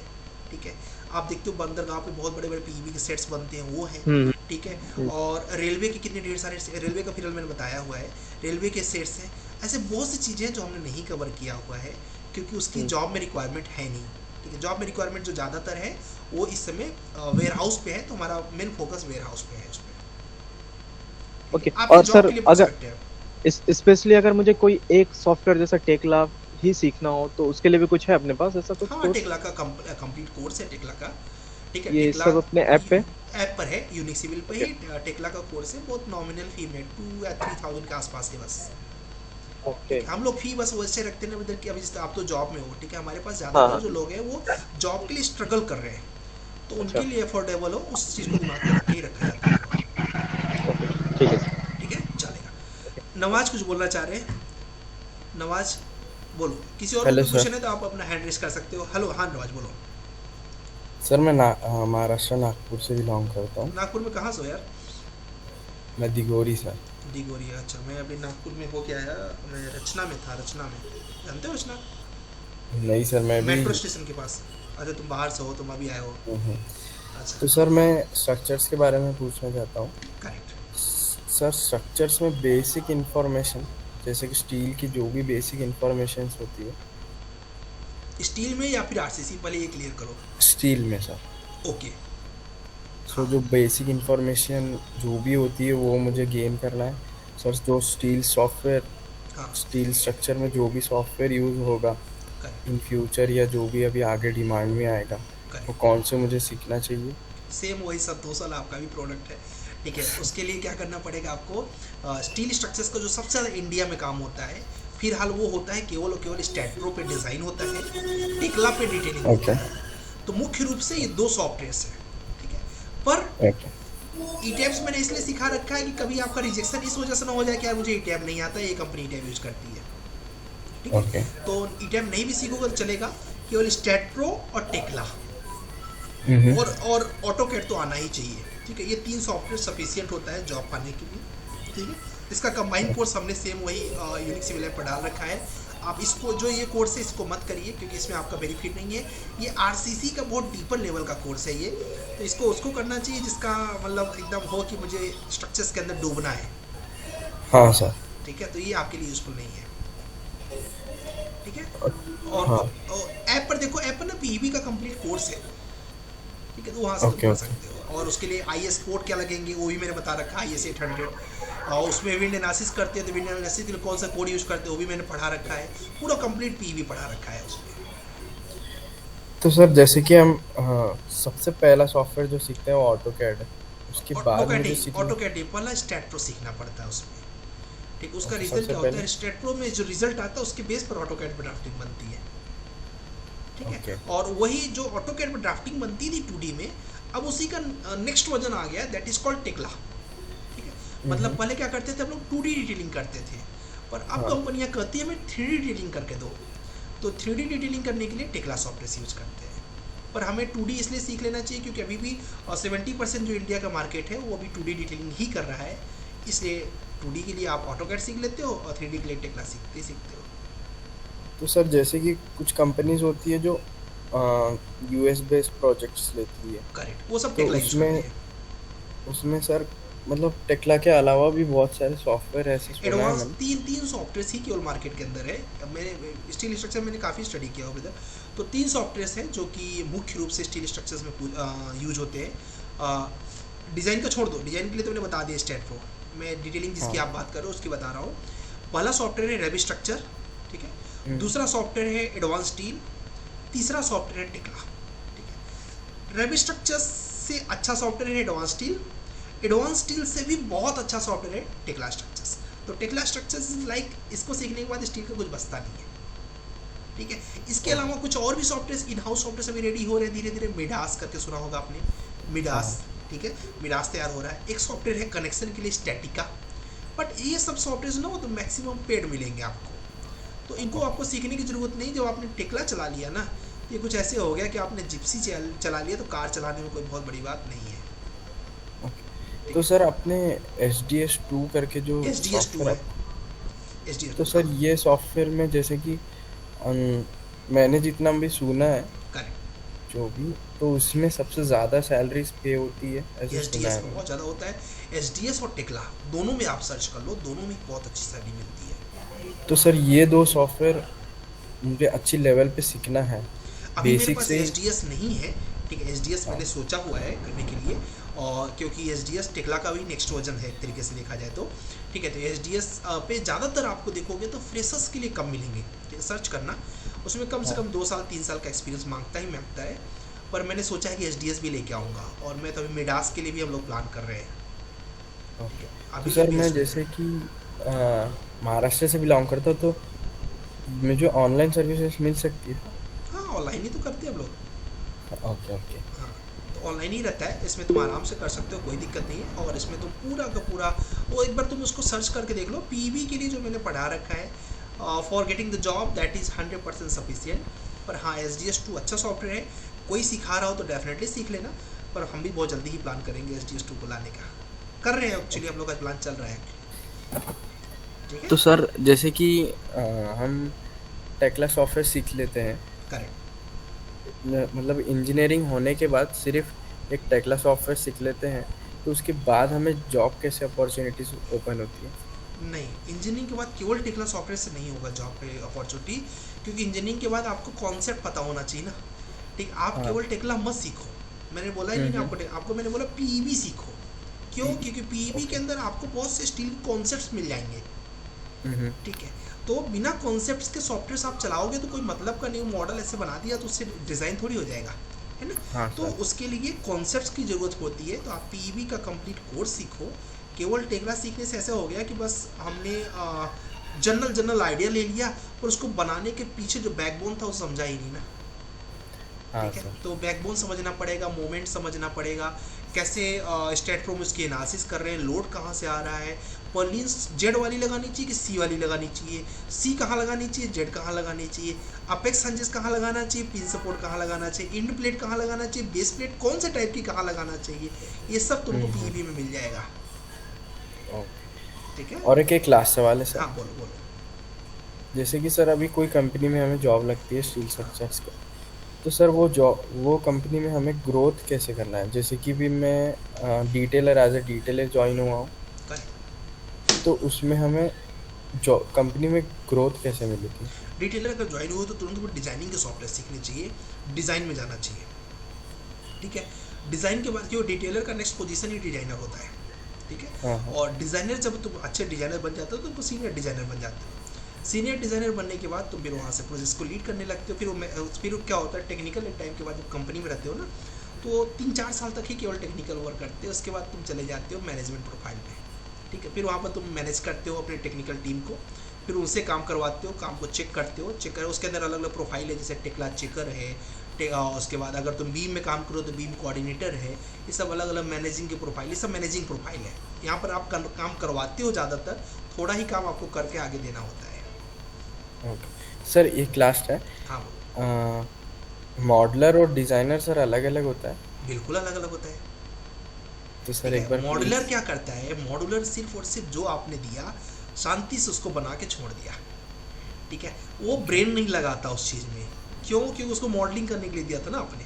ठीक है। आप देखते हो बंदरगाह पे बहुत बड़े बड़े पीवी के सेट्स बनते हैं, वो है, ठीक है। हम्म और रेलवे के कितने ढेर सारे, रेलवे का फिलहाल मैंने बताया हुआ है, रेलवे के सेट्स हैं। ऐसे बहुत सी चीज़ें हैं जो हमने नहीं कवर किया हुआ है क्योंकि उसकी हम्म जॉब में रिक्वायरमेंट है नहीं, ठीक है। जॉब में रिक्वायरमेंट जो ज़्यादातर है वो इस समय वेयर हाउस पे है, तो हमारा मेन फोकस वेयर हाउस पे है उस पर, ठीक ओके। है। आपकी और जॉब सर के लिए अगर परस्पेक्टिव है। इस स्पेशली अगर मुझे कोई एक सॉफ्टवेयर जैसा टेकला ही सीखना हो तो उसके लिए भी कुछ है अपने पास ऐसा कुछ हाँ, कोर्स? टेक्ला का कंप्लीट कोर्स है टेक्ला का, ठीक है। ये टेक्ला सब अपने ऐप पे? ऐप पर है, यूनिक सिविल पे ओके ही टेक्ला का कोर्स है। बहुत नॉमिनल फी में 2 या 3,000 के आसपास है बस, ओके हम लोग फी बस वैसे रखते हैं ना कि अभी जैसे आप तो जॉब में हो, ठीक है। हमारे पास हाँ ज़्यादातर हाँ जो लोग हैं वो जॉब के लिए स्ट्रगल कर रहे हैं, तो अच्छा उनके लिए अफोर्डेबल हो उस चीज़ को दिमाग में रख के ही रखा जाता है, ओके ठीक है सर ठीक है, चलेगा। ओके। नवाज कुछ बोलना चाह रहे हैं? नवाज बोलो, किसी और को हेलो कोई सर। क्वेश्चन है तो आप अपना हैंड रेस कर सकते हो। हेलो, हाँ नवाज बोलो। सर मैं महाराष्ट्र नागपुर से बिलोंग करता हूँ। नागपुर में कहाँ से हो यार? मैं दिगोरी सर। दिगोरिया, अच्छा। मैं अभी नागपुर में होके आया, मैं रचना में था, रचना में, जानते हो रचना? नहीं सर, मैं भी मेट्रो स्टेशन के पास। अच्छा, तुम बाहर से हो, तुम अभी आए हो, हूँ। अच्छा, तो सर मैं स्ट्रक्चर्स के बारे में पूछना चाहता हूँ। करेक्ट। सर स्ट्रक्चर्स में बेसिक इंफॉर्मेशन, जैसे कि स्टील की जो भी बेसिक इंफॉर्मेशन होती है, स्टील में या फिर आरसीसी, पहले ये क्लियर करो। स्टील में सर, ओके, सो जो बेसिक इंफॉर्मेशन जो भी होती है वो मुझे गेन करना है। सर जो स्टील सॉफ्टवेयर, हाँ, स्टील स्ट्रक्चर में जो भी सॉफ्टवेयर यूज़ होगा करेक्ट इन फ्यूचर या जो भी अभी आगे डिमांड में आएगा, वो करेक्ट। कौन से मुझे सीखना चाहिए? सेम वही सब 2 साल आपका भी प्रोडक्ट है, ठीक है। उसके लिए क्या करना पड़ेगा आपको, स्टील स्ट्रक्चर्स का जो सबसे ज़्यादा इंडिया में काम होता है फिलहाल वो होता है केवल और केवल स्टैट्रो पे डिज़ाइन होता है, टेक्ला पे डिटेलिंग ओके होता है। तो मुख्य रूप से ये 2 सॉफ्टवेयर्स हैं, ठीक है। पर ओके ईटैब्स मैंने इसलिए सिखा रखा है कि कभी आपका रिजेक्शन इस वजह से ना हो जाए कि यार मुझे ईटैब नहीं आता, ये कंपनी ईटैब यूज करती है, ठीक है। ओके तो ईटैब नहीं भी सीखोगे तो चलेगा, केवल स्टैट्रो और टेक्ला और ऑटोकैड तो आना ही चाहिए, ठीक है। ये 3 सॉफ्टवेयर सफिशिएंट होता है जॉब पाने के लिए, ठीक है। इसका कंबाइंड कोर्स हमने सेम वही यूनिक सिविल ऐप पर डाल रखा है। आप इसको जो ये कोर्स है इसको मत करिए क्योंकि इसमें आपका बेनिफिट नहीं है। ये आरसीसी का बहुत डीपर लेवल का कोर्स है ये, तो इसको उसको करना चाहिए जिसका मतलब एकदम हो कि मुझे स्ट्रक्चर्स के अंदर डूबना है, हाँ सर, ठीक है। तो ये आपके लिए यूजफुल नहीं है, ठीक है। और हाँ ऐप पर देखो, ऐप पर ना पीईबी का कंप्लीट कोर्स है, ठीक है। तो वहाँ से तुम ओके पढ़ ओके सकते हो। और उसके लिए आईएस कोड क्या लगेंगे वो भी मैंने बता रखा है, IS 800। और उसमें विंड एनालिसिस करते हैं तो विंड एनालिसिस के लिए कौन सा कोड यूज करते हैं वो भी मैंने पढ़ा रखा है। पूरा कंप्लीट पीईबी पढ़ा रखा है उसमें। तो सर जैसे कि हम सबसे पहला सॉफ्टवेयर जो सीखते हैं वो ऑटोकैड है, उसके बाद मुझे सीखना ऑटोकैड वाला स्टैट्रो सीखना पड़ता है उसमें, ठीक। उसका अच्छा, रिजल्ट सबसे क्या होता पहले है, स्टैट्रो में जो रिजल्ट आता है उसके बेस पर ऑटोकैड पर ड्राफ्टिंग बनती है, ठीक है। ओके और वही जो ऑटोकैड पर ड्राफ्टिंग बनती थी 2D में, अब उसी का नेक्स्ट वर्जन आ गया, दैट इज कॉल्ड टेक्ला, ठीक है। मतलब पहले क्या करते थे हम लोग 2D डिटेलिंग करते थे, पर अब हाँ। कंपनियां कहती है हमें 3D डिटेलिंग करके दो, तो 3D डिटेलिंग करने के लिए टेक्ला सॉफ्टवेयर यूज करते हैं, पर हमें 2D इसलिए सीख लेना चाहिए क्योंकि अभी भी 70% जो इंडिया का मार्केट है वो अभी 2D डिटेलिंग ही कर रहा है, इसलिए 2D के लिए आप ऑटोकैड सीख लेते हो और 3D के लिए टेक्ला सीखते हो। तो सर जैसे कि कुछ कंपनीज होती है जो यूएस बेस्ड प्रोजेक्ट्स लेती है, करेक्ट, वो सब तो टेक्ला यूज करते उसमें हैं। उसमें सर मतलब टेक्ला के अलावा भी बहुत सारे सॉफ्टवेयर ऐसे सुना है एडवांस मैंने। तीन सॉफ्टवेयर ही केवल मार्केट के अंदर है। अब मैंने स्टील स्ट्रक्चर मैंने काफ़ी स्टडी किया हो इधर, तो 3 सॉफ्टवेयर हैं जो कि मुख्य रूप से स्टील स्ट्रक्चर्स में यूज होते हैं। डिज़ाइन का छोड़ दो, डिज़ाइन के लिए तो मैंने बता दिया स्टेट प्रो, मैं डिटेलिंग जिसकी हाँ। आप बात कर रहे हो उसकी बता रहा हूँ। पहला सॉफ्टवेयर है रेवी स्ट्रक्चर, ठीक है। दूसरा सॉफ्टवेयर है एडवांस स्टील, तीसरा सॉफ्टवेयर है टेक्ला, ठीक है। रेवी स्ट्रक्चर से अच्छा सॉफ्टवेयर है एडवांस स्टील, एडवांस स्टील से भी बहुत अच्छा सॉफ्टवेयर है टेक्ला स्ट्रक्चर्स। तो टेक्ला स्ट्रक्चर्स लाइक इसको सीखने के बाद स्टील का कुछ बचता नहीं है, ठीक है। इसके अलावा कुछ और भी सॉफ्टवेयर इन हाउस सॉफ्टवेयर अभी रेडी हो रहे हैं धीरे धीरे। मिडास करके सुना होगा आपने, मिडास, ठीक है, मिडास तैयार हो रहा है। एक सॉफ्टवेयर है कनेक्शन के लिए स्टैटिका, बट ये सब सॉफ्टवेयर ना वो तो मैक्सिमम पेड मिलेंगे आपको, तो इनको आपको सीखने की ज़रूरत नहीं। जब आपने टेक्ला चला लिया ना, ये कुछ ऐसे हो गया कि आपने जिप्सी चला लिया, तो कार चलाने में कोई बहुत बड़ी बात नहीं है। तो सर आपने SDS2 करके जो SDS2 सॉफ्टवेयर है, SDS2, तो सर ये सॉफ्टवेयर में जैसे कि मैंने जितना भी सुना है करेक्ट, जो भी, तो उसमें सबसे ज़्यादा सैलरीज पे होती है ऐसे सुना एसडीएस है में मैंने। बहुत ज़्यादा होता है। एसडीएस और टेक्ला दोनों में आप सर्च कर लो, दोनों में बहुत अच्छी सैलरी मिलती है। तो सर ये 2 सॉफ्टवेयर मुझे अच्छी लेवल पे सीखना है अभी मेरे बेसिक पास से। एसडीएस नहीं है, ठीक है। एसडीएस मैंने सोचा हुआ है करने के लिए, और क्योंकि एसडीएस टेक्ला का भी नेक्स्ट वर्जन है एक तरीके से देखा जाए तो, ठीक है। तो एसडीएस पे ज़्यादातर आपको देखोगे तो फ्रेशर्स के लिए कम मिलेंगे, ठीक है। सर्च करना, उसमें कम से कम 2 साल 3 साल का एक्सपीरियंस मांगता है। पर मैंने सोचा है कि एसडीएस भी लेके आऊँगा, और मैं तो अभी मिडास के लिए भी हम लोग प्लान कर रहे हैं। ओके। अभी तो सर के मैं लिए जैसे कि महाराष्ट्र से बिलोंग करता हूँ, तो मुझे ऑनलाइन सर्विसेज मिल सकती है? हाँ, ऑनलाइन ही तो करते हैं हम लोग। Okay okay. हाँ, तो ऑनलाइन ही रहता है, इसमें तुम आराम से कर सकते हो, कोई दिक्कत नहीं है। और इसमें तुम पूरा का पूरा वो एक बार तुम उसको सर्च करके देख लो, पीवी के लिए जो मैंने पढ़ा रखा है for getting the job, that is 100% sufficient. पर हाँ, SDS2 अच्छा सॉफ्टवेयर है, कोई सिखा रहा हो तो डेफिनेटली सीख लेना। पर हम भी बहुत जल्दी ही प्लान करेंगे SDS2 को लाने का, कर रहे हैं एक्चुअली, हम लोग का प्लान चल रहा है, ठीक है। तो सर जैसे कि हम टेक्ला सॉफ्टवेयर सीख लेते हैं, करेक्ट, मतलब इंजीनियरिंग होने के बाद सिर्फ एक टेक्ला सॉफ्टवेयर सीख लेते हैं, तो उसके बाद हमें जॉब कैसे अपॉर्चुनिटीज ओपन होती है? नहीं, इंजीनियरिंग के बाद केवल टेक्ला सॉफ्टवेयर से नहीं होगा जॉब पे अपॉर्चुनिटी, क्योंकि इंजीनियरिंग के बाद आपको कॉन्सेप्ट पता होना चाहिए ना, ठीक। आप हाँ। केवल टेक्ला मत सीखो, मैंने बोला ही नहीं आपको मैंने बोला पीईबी सीखो। क्यों? क्योंकि पीईबी के अंदर आपको बहुत से स्टील कॉन्सेप्ट्स मिल जाएंगे, ठीक है। तो बिना कॉन्सेप्ट्स के सॉफ्टवेयर आप चलाओगे तो कोई मतलब का नहीं, मॉडल ऐसे बना दिया तो उससे डिज़ाइन थोड़ी हो जाएगा, है ना। हाँ तो सर। उसके लिए कॉन्सेप्ट्स की ज़रूरत होती है, तो आप पीईबी का कंप्लीट कोर्स सीखो। केवल टेक्ला सीखने से ऐसा हो गया कि बस हमने जनरल आइडिया ले लिया, पर उसको बनाने के पीछे जो बैकबोन था वो समझा ही नहीं ना, हाँ ठीक है। सर। तो बैकबोन समझना पड़ेगा, मोमेंट समझना पड़ेगा, कैसे स्टेट फ्रॉम उसकी एनालिसिस कर रहे हैं, लोड कहाँ से आ रहा है, पर्लिन्स जेड वाली लगानी चाहिए कि सी वाली लगानी चाहिए, सी कहाँ लगानी चाहिए, जेड कहाँ लगानी चाहिए, अपेक्स हंजेस कहाँ लगाना चाहिए, पिन सपोर्ट कहाँ लगाना चाहिए, इंड प्लेट कहाँ लगाना चाहिए, बेस प्लेट कौन से टाइप की कहाँ लगाना चाहिए, ये सब तुमको पीईबी में मिल जाएगा, ठीक है। और एक लास्ट सवाल है सर। हाँ, बोलो बोलो। जैसे कि सर अभी कोई कंपनी में हमें जॉब लगती है स्टील स्ट्रक्चर्स का, तो सर वो कंपनी में हमें ग्रोथ कैसे करना है? जैसे कि भी मैं detailer as a detailer join हुआ हूँ, करेक्ट। तो उसमें हमें जो कंपनी में ग्रोथ कैसे मिलेगी? डिटेलर अगर ज्वाइन हो तो तुरंत डिज़ाइनिंग के सॉफ्टवेयर सीखने चाहिए, डिज़ाइन में जाना चाहिए, ठीक है। डिज़ाइन के बाद क्यों, डिटेलर का नेक्स्ट पोजीशन ही डिजाइनर होता है, ठीक है। हाँ। और डिज़ाइनर जब तुम अच्छे डिज़ाइनर बन जाते हो तो सीनियर डिज़ाइनर बन जाते हो। सीनियर डिज़ाइनर बनने के बाद तुम फिर वहाँ से प्रोजेक्ट को लीड करने लगते हो। फिर क्या होता है, टेक्निकल टाइम के बाद जब कंपनी में रहते हो ना, तो 3-4 साल तक ही केवल टेक्निकल वर्क करते हो, उसके बाद तुम चले जाते हो मैनेजमेंट प्रोफाइल में, ठीक है। फिर वहाँ पर तुम मैनेज करते हो अपने टेक्निकल टीम को, फिर उनसे काम करवाते हो, काम को चेक करते हो, उसके अंदर अलग अलग प्रोफाइल है, जैसे टेक्ला चेकर है, उसके बाद अगर तुम बीम में काम करो तो बीम कोऑर्डिनेटर है, ये सब अलग अलग मैनेजिंग के प्रोफाइल, ये सब मैनेजिंग प्रोफाइल है। यहाँ पर आप काम करवाते हो ज़्यादातर, थोड़ा ही काम आपको करके आगे देना होता है। ओके सर, एक लास्ट है। हाँ, मॉडलर और डिजाइनर सर अलग अलग होता है? बिल्कुल अलग अलग होता है। तो ठीक सर एक है, बार मॉड्यूलर प्लीज। क्या करता है, मॉड्यूलर सिर्फ और सिर्फ जो आपने दिया शांति से उसको बना के छोड़ दिया। ठीक है, वो ओके। ब्रेन नहीं लगाता उस चीज़ में। क्यों? क्योंकि उसको मॉडलिंग करने के लिए दिया था ना आपने।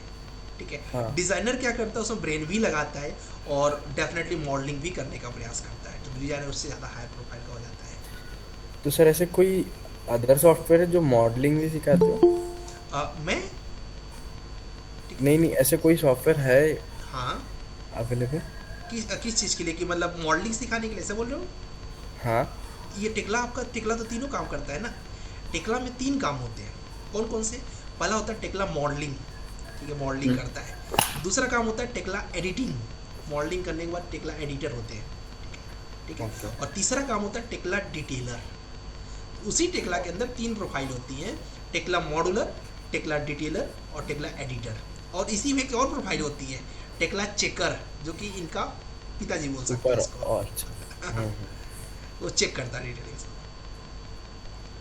ठीक है, हाँ। डिज़ाइनर क्या करता है, उसमें ब्रेन भी लगाता है और डेफिनेटली मॉडलिंग भी करने का प्रयास करता है, तो डिज़ाइनर उससे ज़्यादा हाई प्रोफाइल का हो जाता है। तो सर ऐसे कोई अदर सॉफ्टवेयर है जो मॉडलिंग भी सिखाते हो? मैं ठीक नहीं नहीं, ऐसे कोई सॉफ्टवेयर है हाँ, अवेलेबल? किस चीज़ के लिए, कि मतलब मॉडलिंग सिखाने के लिए ऐसे बोल रहे हो? हाँ। ये टिकला, आपका टिकला तो तीनों काम करता है ना। टिकला में 3 काम होते हैं। कौन कौन से? पहला होता है टिकला मॉडलिंग। ठीक है, मॉडलिंग करता है। दूसरा काम होता है टिकला एडिटिंग। मॉडलिंग करने के बाद टिकला एडिटर होते हैं। ठीक है, ओके। और तीसरा काम होता है टिकला डिटेलर। उसी टिकला के अंदर 3 प्रोफाइल होती हैं, टिकला मॉडुलर, टिकला डिटेलर और टिकला एडिटर। और इसी में एक और प्रोफाइल होती है, टिकला चेकर, जो कि इनका पिताजी बोल सकते हैं ऊपर इसको। अच्छा। वो चेक करता है डिटेलिंग्स।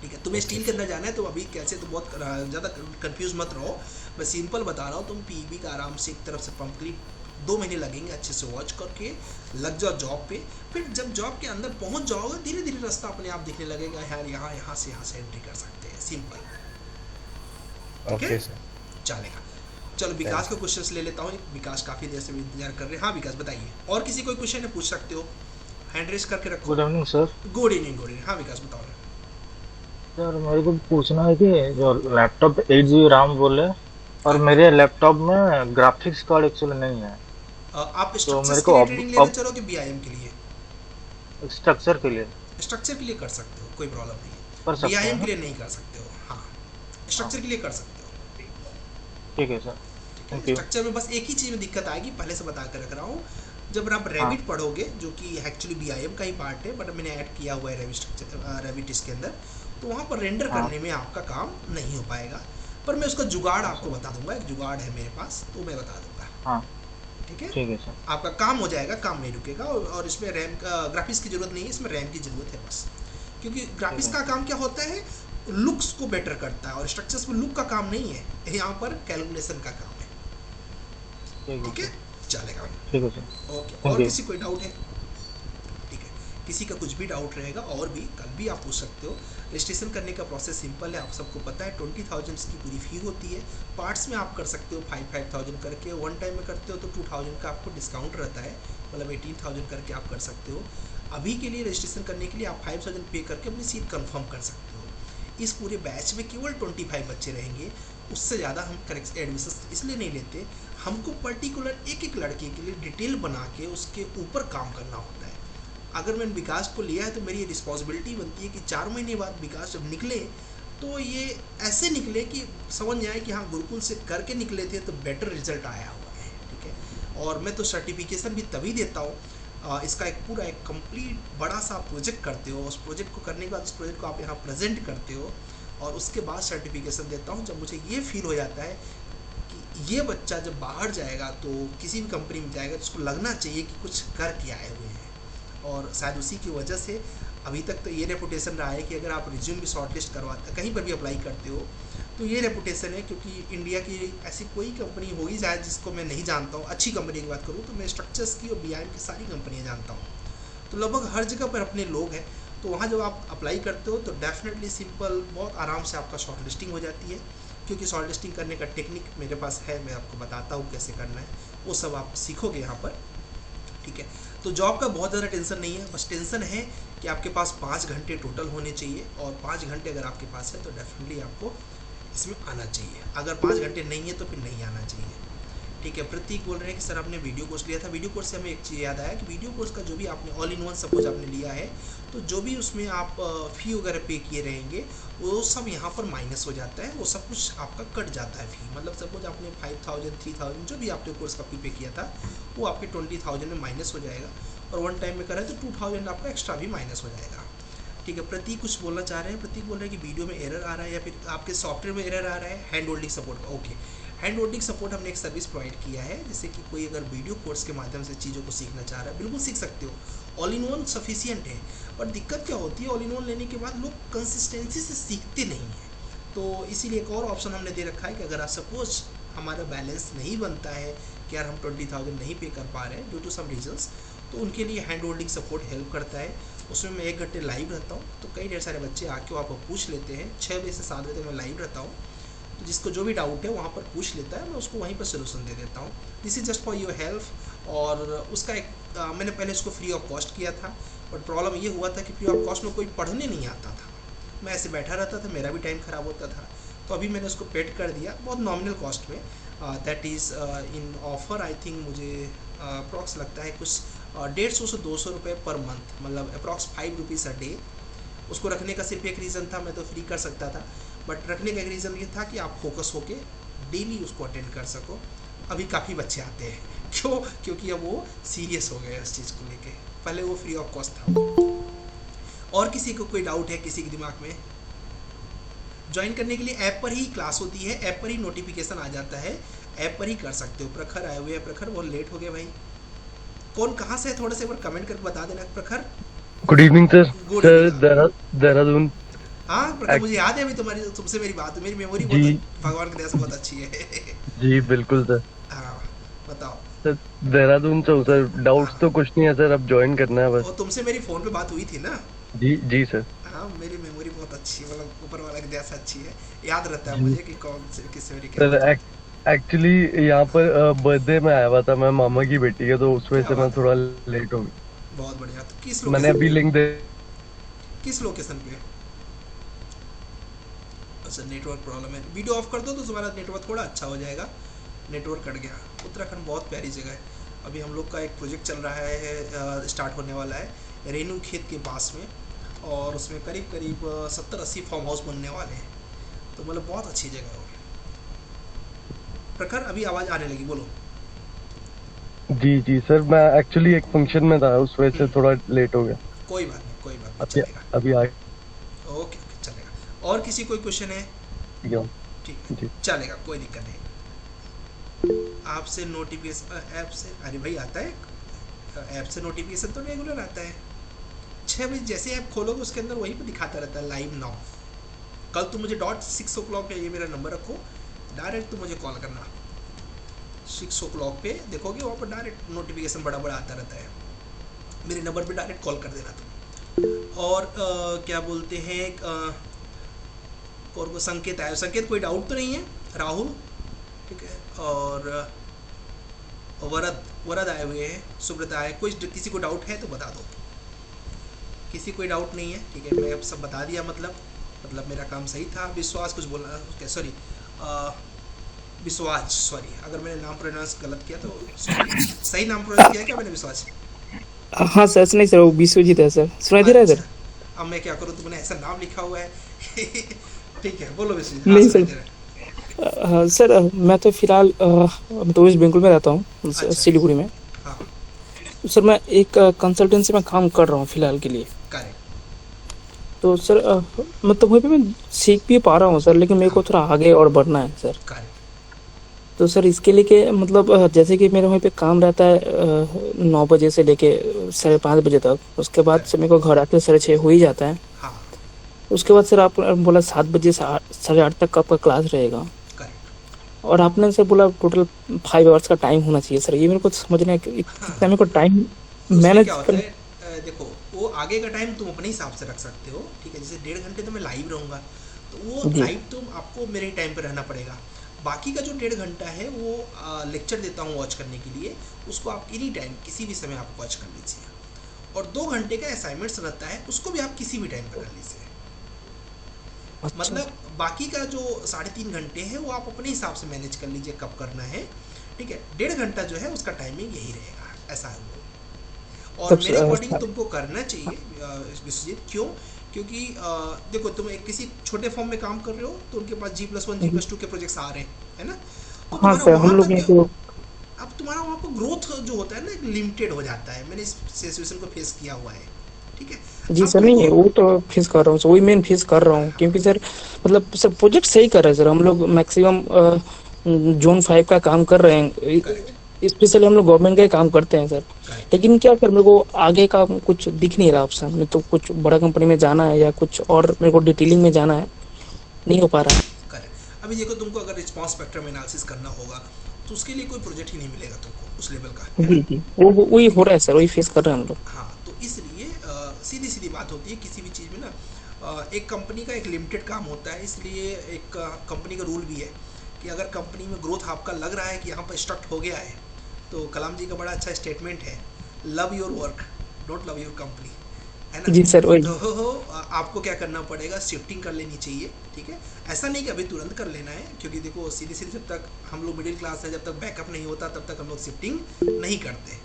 ठीक है, तुम्हें ओके स्टील के अंदर जाना है तो अभी कैसे, तो बहुत ज़्यादा कंफ्यूज मत रहो। मैं सिंपल बता रहा हूँ, तुम पीबी का आराम से एक तरफ से कंप्लीट 2 महीने लगेंगे, अच्छे से वॉच करके लग जाओ जॉब पे। फिर जब जॉब के अंदर पहुंच जाओगे, धीरे धीरे रास्ता अपने आप दिखने लगेगा, यार यहाँ यहाँ से एंट्री कर सकते हैं, सिंपल। ठीक है, ओके सर। चलेगा। चलो विकास थैंक का क्वेश्चन ले लेता हूँ। विकास काफ़ी देर से भी इंतजार कर रहे हैं। हाँ विकास बताइए, और किसी कोई क्वेश्चन है पूछ सकते हो, हैंड रेस करके रखो। Good evening sir. Good evening, good evening. हाँ विकास बताओ ना। सर मेरे को पूछना है कि जो लैपटॉप 8 GB रैम बोले, और हाँ, मेरे लैपटॉप में ग्राफिक्स कार्ड एक्चुअली नहीं है, आप तो स्ट्रक्चर्स मेरे के को लिए अब ट्रेनिंग लेने अब चलो कि बीआईएम के लिए? स्ट्रक्चर के लिए स्ट्रक्चर के लिए कर सकते हो, कोई प्रॉब्लम नहीं कर है। सकते हैं बीआईएम के ना? लिए नहीं कर सकते हो। हाँ, हाँ, स्ट्रक्चर के लिए कर सकते हो। ठीक है सर। ठीक है, थैंक यू। स्ट्रक्चर में बस एक ही चीज़ में दिक्कत आएगी, पहले से बता कर रख रहा हूँ। जब आप हाँ रेविट पढ़ोगे, जो कि एक्चुअली बीआईएम का ही पार्ट है, बट मैंने ऐड किया हुआ है रेविट स्ट्रक्चर, रेविट इसके अंदर, तो वहाँ पर रेंडर हाँ। करने में आपका काम नहीं हो पाएगा। पर मैं उसका जुगाड़ आपको अच्छा। बता दूंगा, एक जुगाड़ है मेरे पास, तो मैं बता दूंगा। हाँ ठीक है, ठीक है सर। आपका काम हो जाएगा, काम नहीं रुकेगा। और इसमें रैम का, ग्राफिक्स की ज़रूरत नहीं है, इसमें रैम की ज़रूरत है बस। क्योंकि ठीक ग्राफिक्स है। का काम क्या होता है, लुक्स को बेटर करता है, और स्ट्रक्चर्स में लुक का काम नहीं है, यहाँ पर कैलकुलेशन का काम है। ठीक है ठीक है, सर। चलेगा। ठीक है सर। ओके, थैंक और यू। किसी कोई डाउट है? ठीक है, किसी का कुछ भी डाउट रहेगा और भी कल भी आप पूछ सकते हो। रजिस्ट्रेशन करने का प्रोसेस सिंपल है, आप सबको पता है। 20,000 की पूरी फी होती है। पार्ट्स में आप कर सकते हो 5,000 करके, वन टाइम में करते हो तो 2,000 का आपको डिस्काउंट रहता है, मतलब 18,000 करके आप कर सकते हो। अभी के लिए रजिस्ट्रेशन करने के लिए आप 5,000 पे करके अपनी सीट कंफर्म कर सकते हो। इस पूरे बैच में केवल 25 बच्चे रहेंगे, उससे ज़्यादा हम करेक्ट एडमिशन इसलिए नहीं लेते। हमको पर्टिकुलर एक एक लड़के के लिए डिटेल बना के उसके ऊपर काम करना होता है। अगर मैंने विकास को लिया है तो मेरी ये रिस्पॉन्सिबिलिटी बनती है कि 4 महीने बाद विकास जब निकले तो ये ऐसे निकले कि समझ में आए कि हाँ, गुरुकुल से करके निकले थे तो बेटर रिजल्ट आया हुआ है। ठीक है, और मैं तो सर्टिफिकेशन भी तभी देता हूँ, इसका एक पूरा एक कंप्लीट बड़ा सा प्रोजेक्ट करते हो, उस प्रोजेक्ट को करने के बाद उस प्रोजेक्ट को आप यहाँ प्रेजेंट करते हो, और उसके बाद सर्टिफिकेशन देता हूँ, जब मुझे ये फील हो जाता है कि ये बच्चा जब बाहर जाएगा तो किसी भी कंपनी में जाएगा तो उसको लगना चाहिए कि कुछ करके आए हुए हैं। और शायद उसी की वजह से अभी तक तो ये रेपुटेशन रहा है कि अगर आप रिज्यूम भी शॉर्टलिस्ट करवाते, कहीं पर भी अप्लाई करते हो, तो ये रेपुटेशन है। क्योंकि इंडिया की ऐसी कोई कंपनी होगी शायद जिसको मैं नहीं जानता हूँ, अच्छी कंपनी की बात करूँ तो मैं स्ट्रक्चर्स की और बीआईएम की सारी कंपनियाँ जानता हूँ, तो लगभग हर जगह पर अपने लोग हैं। तो वहाँ जब आप अप्लाई करते हो तो डेफिनेटली सिंपल, बहुत आराम से आपका शॉर्ट लिस्टिंग हो जाती है। क्योंकि शॉर्ट लिस्टिंग करने का टेक्निक मेरे पास है, मैं आपको बताता हूँ कैसे करना है, वो सब आप सीखोगे यहाँ पर। ठीक है, तो जॉब का बहुत ज़्यादा टेंशन नहीं है, बस टेंशन है कि आपके पास 5 घंटे टोटल होने चाहिए, और 5 घंटे अगर आपके पास है तो डेफिनेटली आपको इसमें आना चाहिए। अगर 5 घंटे नहीं है तो फिर नहीं आना चाहिए। ठीक है, प्रतीक बोल रहे हैं कि सर आपने वीडियो कोर्स लिया था। वीडियो कोर्स से हमें एक चीज़ याद आया कि वीडियो कोर्स का जो भी आपने ऑल इन वन सपोज आपने लिया है, तो जो भी उसमें आप फ़ी वगैरह पे किए रहेंगे वो सब यहाँ पर माइनस हो जाता है, वो सब कुछ आपका कट जाता है फ़ी। मतलब सपोज आपने 5,000 3,000 जो भी आपने कोर्स का फ़ी पे किया था वो आपके 20,000 में माइनस हो जाएगा, और वन टाइम में करें तो 2,000 आपका एक्स्ट्रा भी माइनस हो जाएगा। ठीक है, प्रतीक कुछ बोलना चाह रहे हैं। प्रतीक बोल रहे हैं कि वीडियो में एरर आ रहा है या फिर आपके सॉफ्टवेयर में एरर आ रहा है हैंड होल्डिंग सपोर्ट का। ओके, हैंड होल्डिंग सपोर्ट हमने एक सर्विस प्रोवाइड किया है, जैसे कि कोई अगर वीडियो कोर्स के माध्यम से चीज़ों को सीखना चाह रहा है, बिल्कुल सीख सकते हो। ऑल इन वन सफिशियंट है, पर दिक्कत क्या होती है, ऑल इन वन लेने के बाद लोग कंसिस्टेंसी से सीखते नहीं हैं। तो इसीलिए एक और ऑप्शन हमने दे रखा है कि अगर आप सपोज हमारा बैलेंस नहीं बनता है कि यार हम 20,000 नहीं पे कर पा रहे हैं ड्यू टू सम रीजंस, तो उनके लिए हैंड होल्डिंग सपोर्ट हेल्प करता है। उसमें मैं 1 घंटे लाइव रहता हूँ, तो कई ढेर सारे बच्चे आके वहाँ पर पूछ लेते हैं। 6 बजे से 7 बजे तक मैं लाइव रहता हूँ, तो जिसको जो भी डाउट है वहाँ पर पूछ लेता है, मैं उसको वहीं पर सोल्यूशन दे देता हूँ। This is just for your help. और उसका एक मैंने पहले इसको फ्री ऑफ कॉस्ट किया था, बट प्रॉब्लम ये हुआ था कि फ्री ऑफ कॉस्ट में कोई पढ़ने नहीं आता था, मैं ऐसे बैठा रहता था, मेरा भी टाइम ख़राब होता था। तो अभी मैंने उसको पेड कर दिया बहुत नॉमिनल कॉस्ट में। That is in offer I think मुझे अप्रॉक्स लगता है कुछ 150 से 200 रुपये पर मंथ, मतलब अप्रॉक्स 5 रुपीज़ अ डे। उसको रखने का सिर्फ एक रीज़न था, मैं तो फ्री कर सकता था, बट रखने का एक रीज़न ये था कि आप फोकस होके डेली उसको अटेंड कर सको। अभी काफ़ी बच्चे आते हैं, क्यों? क्योंकि अब वो सीरियस हो गए इस चीज़ को लेके, पहले वो फ्री ऑफ कॉस्ट था। और किसी को कोई डाउट है किसी के दिमाग में? ज्वाइन करने के लिए ऐप पर ही क्लास होती है, ऐप पर ही नोटिफिकेशन आ जाता है, ऐप पर ही कर सकते हो। प्रखर आए हुए हैं, प्रखर बहुत लेट हो गए भाई। कौन कहाँ से है थोड़ा सा एक बार कमेंट करके बता देना। प्रखर good evening sir. Good sir evening. Dehradun. हाँ प्रखर, मुझे याद है अभी तुम्हारी तुमसे मेरी बात, मेरी मेमोरी जी। बहुत भगवान की दया से बहुत अच्छी है। जी बिल्कुल सर। हाँ बताओ। सर देहरादून से हूँ सर, डाउट्स तो कुछ नहीं है सर, अब ज्वाइन करना है बस। और तुमसे मेरी फ़ोन पे बात हुई थी ना? जी जी सर। हाँ मेरी मेमोरी बहुत अच्छी है, मतलब ऊपर वाला की दया से अच्छी है, याद रहता है जी। मुझे कि कौन से किससे मेरी क्या सर बात हुई। एक्चुअली यहाँ पर बर्थडे में आया हुआ था, मैं मामा की बेटी है, तो उस वजह क्या से मैं बात है, थोड़ा लेट हो गया। बहुत बढ़िया। तो किस मैंने अभी लोकेशन, लिंक दे। किस लोकेशन पे? अच्छा नेटवर्क प्रॉब्लम है, वीडियो ऑफ कर दो तो तुम्हारा नेटवर्क थोड़ा अच्छा हो जाएगा। नेटवर्क कट गया। उत्तराखंड बहुत प्यारी जगह है। अभी हम लोग का एक प्रोजेक्ट चल रहा है, स्टार्ट होने वाला है रेणु खेत के पास में, और उसमें करीब करीब 70-80 फार्म हाउस बनने वाले हैं, तो मतलब बहुत अच्छी जगह है वो। प्रखर अभी आवाज़ आने लगी, बोलो। जी जी सर, मैं एक्चुअली एक फंक्शन में था, उस वजह से थोड़ा लेट हो गया। कोई बात नहीं, कोई बात नहीं, अभी चलेगा। अभी आ ओके ओके चलेगा। और किसी कोई क्वेश्चन है? गया। ठीक है जी चलेगा, कोई दिक्कत नहीं। आपसे नोटिफिकेशन ऐप से, अरे भाई आता है ऐप से नोटिफिकेशन तो रेगुलर आता है। 6 बजे जैसे ऐप खोलोगे उसके अंदर वहीं पे दिखाता रहता है लाइव नाउ। कल तुम मुझे .6 पे, ये मेरा नंबर रखो, डायरेक्ट तुम मुझे कॉल करना। 6 पे देखोगे वहाँ पर डायरेक्ट नोटिफिकेशन बड़ा बड़ा आता रहता है, मेरे नंबर पे डायरेक्ट कॉल कर देना तुम। और क्या बोलते हैं, और को संकेत आया, संकेत कोई डाउट तो नहीं है? राहुल ठीक है, और वरद आए हुए हैं, सुब्रता आए। कोई किसी को डाउट है तो बता दो। किसी कोई डाउट नहीं है? ठीक है, मैं अब सब बता दिया, मतलब मेरा काम सही था। विश्वास कुछ बोला, सॉरी विश्वास, सॉरी अगर मैंने नाम प्रोनाउंस गलत किया तो sorry। सही नाम प्रोनाउंस किया क्या मैंने विश्वास? हाँ सर, नहीं सर, वो विश्वजीत है सर, सुनाई दे रहा है सर? अच्छा, अब मैं क्या करूँ, तुमने ऐसा नाम लिखा हुआ है। ठीक है बोलो विश्वजीत। नहीं हाँ, सर। सुनाई दे रहा है। सर मैं तो फिलहाल तो वेस्ट बंगाल में रहता हूँ, अच्छा। सिलीगुड़ी में। हाँ सर मैं एक कंसल्टेंसी में काम कर रहा हूँ फिलहाल के लिए। करेक्ट। तो सर मतलब वहीं पे मैं सीख भी पा रहा हूँ सर, लेकिन मेरे को थोड़ा आगे और बढ़ना है सर। करेक्ट। तो सर इसके लिए के मतलब जैसे कि मेरे वहीं पे काम रहता है 9 बजे से लेके 5:30 बजे तक, उसके बाद से मेरे को घर आते 6:30 हो ही जाता है। हाँ उसके बाद सर आप बोला 7 बजे से 8:30 तक का आपका क्लास रहेगा, करेक्ट। और आपने सर बोला टोटल 5 आवर्स का टाइम होना चाहिए सर। ये मेरे को समझना है कि कितना मेरे को टाइम उसमें मैनेज क्या होता कर। है, देखो वो आगे का टाइम तुम अपने हिसाब से रख सकते हो, ठीक है। जैसे 1.5 घंटे तो मैं लाइव रहूँगा, तो वो जी। लाइव तुम आपको मेरे टाइम पे रहना पड़ेगा। बाकी का जो 1.5 घंटा है वो लेक्चर देता हूँ वॉच करने के लिए, उसको आप एनी टाइम किसी भी समय आप वॉच कर लीजिए। और 2 घंटे का असाइनमेंट्स रहता है, उसको भी आप किसी भी टाइम पर कर लीजिए। अच्छा मतलब बाकी का जो 3.5 घंटे है वो आप अपने हिसाब से मैनेज कर लीजिए कब करना है, ठीक है। 1.5 घंटा जो है उसका टाइमिंग यही रहेगा, ऐसा है वो। और तब मेरे अकॉर्डिंग तुमको करना चाहिए विश्वजीत। क्यों? क्योंकि देखो तुम एक किसी छोटे फॉर्म में काम कर रहे हो, तो उनके पास G+1 G+2 के प्रोजेक्ट्स आ रहे हैं, है ना? तो हाँ तुम्हारा सर, हम वहाँ लोग तक ने तो अब तुम्हारा वहाँ पर ग्रोथ जो होता है ना लिमिटेड हो जाता है। मैंने इस सिचुएशन को फेस किया हुआ है, ठीक है। जी अब सर, नहीं है तुमको वो तो फेस कर रहा हूँ सर, वही मेन फेस कर रहा हूँ, क्योंकि सर मतलब सर प्रोजेक्ट सही कर रहे हैं सर। हम लोग मैक्सिमम जोन 5 का काम कर रहे हैं, करेक्ट स्पेशली हम लोग गवर्नमेंट का ही काम करते हैं सर। करेक्ट लेकिन क्या सर, मेरे को आगे का कुछ दिख नहीं रहा ऑप्शन में, तो कुछ बड़ा कंपनी में जाना है या कुछ और मेरे को डिटेलिंग में जाना है, नहीं हो पा रहा है। करेक्ट। अभी देखो तुमको अगर रिस्पॉन्स स्पेक्ट्रम एनालिसिस करना होगा तो उसके लिए कोई प्रोजेक्ट ही नहीं मिलेगा तुमको उस लेवल का, है ना? जी जी, वही हो रहा है सर, वही फेस कर रहे हैं हम लोग। हाँ, तो इसलिए सीधी सीधी बात होती है किसी भी चीज़ में ना, एक कंपनी का एक लिमिटेड काम होता है, इसलिए एक कंपनी का रूल भी है कि अगर कंपनी में ग्रोथ आपका लग रहा है कि यहाँ पर स्ट्रक्ट हो गया है, तो कलाम जी का बड़ा अच्छा स्टेटमेंट है, love your work don't love your company, है ना? जी सर, वही। तो आपको क्या करना पड़ेगा, शिफ्टिंग कर लेनी चाहिए, ठीक है? ऐसा नहीं कि अभी तुरंत कर लेना है, क्योंकि देखो सीधे सीधे जब तक हम लोग मिडिल क्लास है, जब तक बैकअप नहीं होता तब तक हम लोग शिफ्टिंग नहीं करते,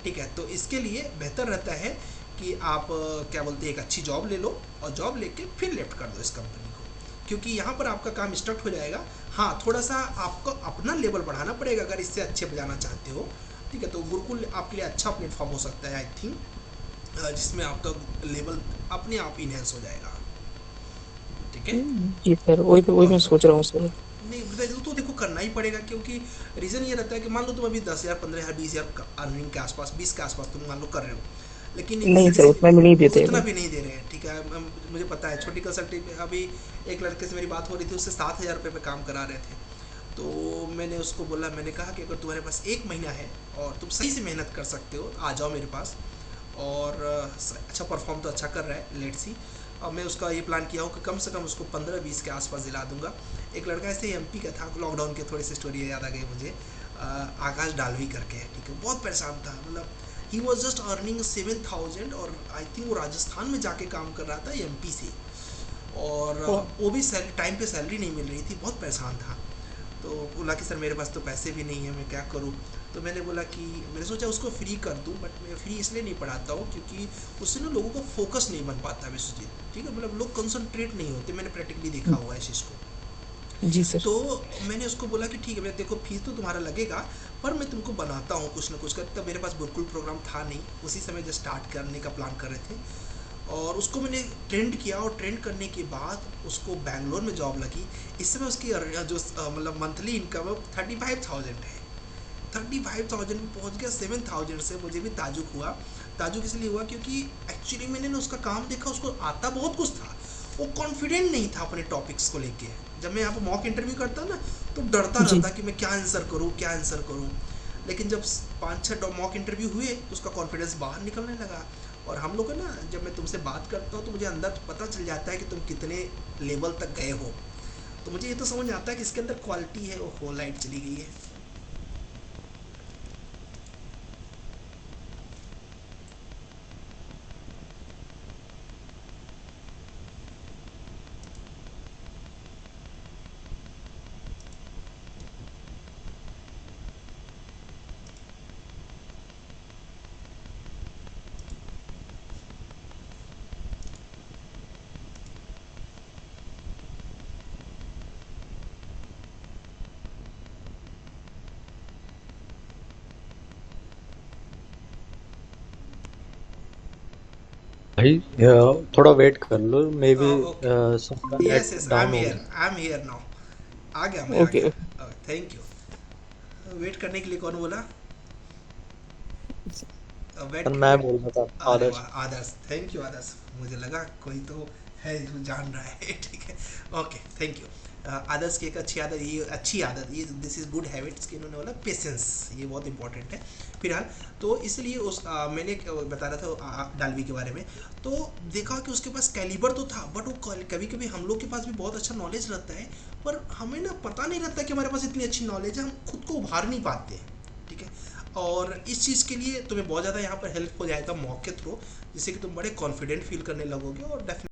ठीक है? तो इसके लिए बेहतर रहता है कि आप क्या बोलते हैं, एक अच्छी जॉब ले लो और जॉब लेके फिर लेफ्ट कर दो इस कंपनी को, क्योंकि यहाँ पर आपका काम स्टार्ट हो जाएगा। हाँ, थोड़ा सा आपको अपना लेवल बढ़ाना पड़ेगा अगर इससे अच्छे पे जाना चाहते हो, ठीक है? तो गुरुकुल आपके लिए अच्छा प्लेटफॉर्म हो सकता है, आई थिंक, जिसमें आपका लेवल अपने आप इनहेंस हो जाएगा, ठीक है? जी सर, वही मैं सोच रहा हूँ सर। नहीं बताइए, तो देखो करना ही पड़ेगा, क्योंकि रीज़न ये रहता है कि मान लो तुम अभी 10,000 15,000 20,000 अर्निंग के आसपास 20 के आसपास तुम मान लो कर रहे हो, लेकिन नहीं सर, उतना भी नहीं देते उतना हैं। भी नहीं दे रहे हैं, ठीक है? मुझे पता है, छोटी कंसल्टिंग अभी एक लड़के से मेरी बात हो रही थी, उससे 7,000 रुपये पे काम करा रहे थे, तो मैंने उसको बोला, मैंने कहा कि अगर तुम्हारे पास 1 महीना है और तुम सही से मेहनत कर सकते हो, आ जाओ मेरे पास, और अच्छा परफॉर्म तो अच्छा कर रहा है, लेट्स सी। और मैं उसका ये प्लान किया हूँ कि कम से कम उसको 15-20 के आसपास दिला दूंगा। एक लड़का ऐसे ही एमपी का था, लॉकडाउन के थोड़ी सी स्टोरी याद आ गई मुझे, आकाश डालवी करके, ठीक है? बहुत परेशान था, मतलब ही वॉज जस्ट अर्निंग 7,000, और आई थिंक वो राजस्थान में जाके काम कर रहा था एमपी से, और वो भी टाइम पे सैलरी नहीं मिल रही थी, बहुत परेशान था। तो बोला कि सर मेरे पास तो पैसे भी नहीं है, मैं क्या करूं? तो मैंने बोला कि मैंने सोचा उसको फ्री कर दूं, बट मैं फ्री इसलिए नहीं पढ़ाता हूं क्योंकि उससे ना लोगों का फोकस नहीं बन पाता विश्वजीत, ठीक है? मतलब लोग कंसंट्रेट नहीं होते, मैंने प्रैक्टिकली देखा हुआ है इस चीज़ को। जी सर। तो मैंने उसको बोला कि ठीक है, मैं देखो फीस तो तुम्हारा लगेगा, पर मैं तुमको बनाता हूँ कुछ ना कुछ कर। तब मेरे पास बिल्कुल प्रोग्राम था नहीं, उसी समय जब स्टार्ट करने का प्लान कर रहे थे, और उसको मैंने ट्रेंड किया, और ट्रेंड करने के बाद उसको बैंगलोर में जॉब लगी। इस समय उसकी जो मतलब मंथली इनकम 35,000 है, 35,000 में पहुंच गया 7,000 से। मुझे भी ताजुब हुआ। ताजुब इसलिए हुआ क्योंकि एक्चुअली मैंने ना उसका काम देखा, उसको आता बहुत कुछ था, वो कॉन्फिडेंट नहीं था अपने टॉपिक्स को लेके। जब मैं यहाँ पर मॉक इंटरव्यू करता ना तो डरता जी। रहता कि मैं क्या आंसर करूँ, क्या आंसर करूँ। लेकिन जब 5-6 मॉक इंटरव्यू हुए तो उसका कॉन्फिडेंस बाहर निकलने लगा। और हम लोग है ना, जब मैं तुमसे बात करता हूँ तो मुझे अंदर पता चल जाता है कि तुम कितने लेवल तक गए हो, तो मुझे ये तो समझ आता है कि इसके अंदर क्वालिटी है। वो होल लाइट चली गई है। भाई थोड़ा वेट कर लो, मे बी ओके, सबका यस नेट यस, डाउन हो गया। I am here now. आ गया, मैं आ ओके। गया। Thank you. वेट करने के लिए कौन बोला? वेट सर मैं बोल रहा था अरे आदर्श। वाह, आदर्श, थैंक यू आदर्श। मुझे लगा कोई तो है जो जान रहा है। ठीक है, ओके, थैंक यू। आदर्श की एक अच्छी आदत, ये अच्छी आदत, ये दिस इज़ गुड हैबिट्स कि इन्होंने बोला पेशेंस, ये बहुत इंपॉर्टेंट है फिलहाल। तो इसलिए उस मैंने बता रहा था डालवी के बारे में, तो देखा कि उसके पास कैलिबर तो था, बट वो कभी कभी हम लोग के पास भी बहुत अच्छा नॉलेज रहता है, पर हमें ना पता नहीं रहता कि हमारे पास इतनी अच्छी नॉलेज है, हम खुद को उभार नहीं पाते हैं, ठीक है? और इस चीज़ के लिए तुम्हें बहुत ज़्यादा यहाँ पर हेल्प हो जाएगा मॉक के थ्रू, जिससे कि तुम बड़े कॉन्फिडेंट फील करने लगोगे, और डेफिनेटली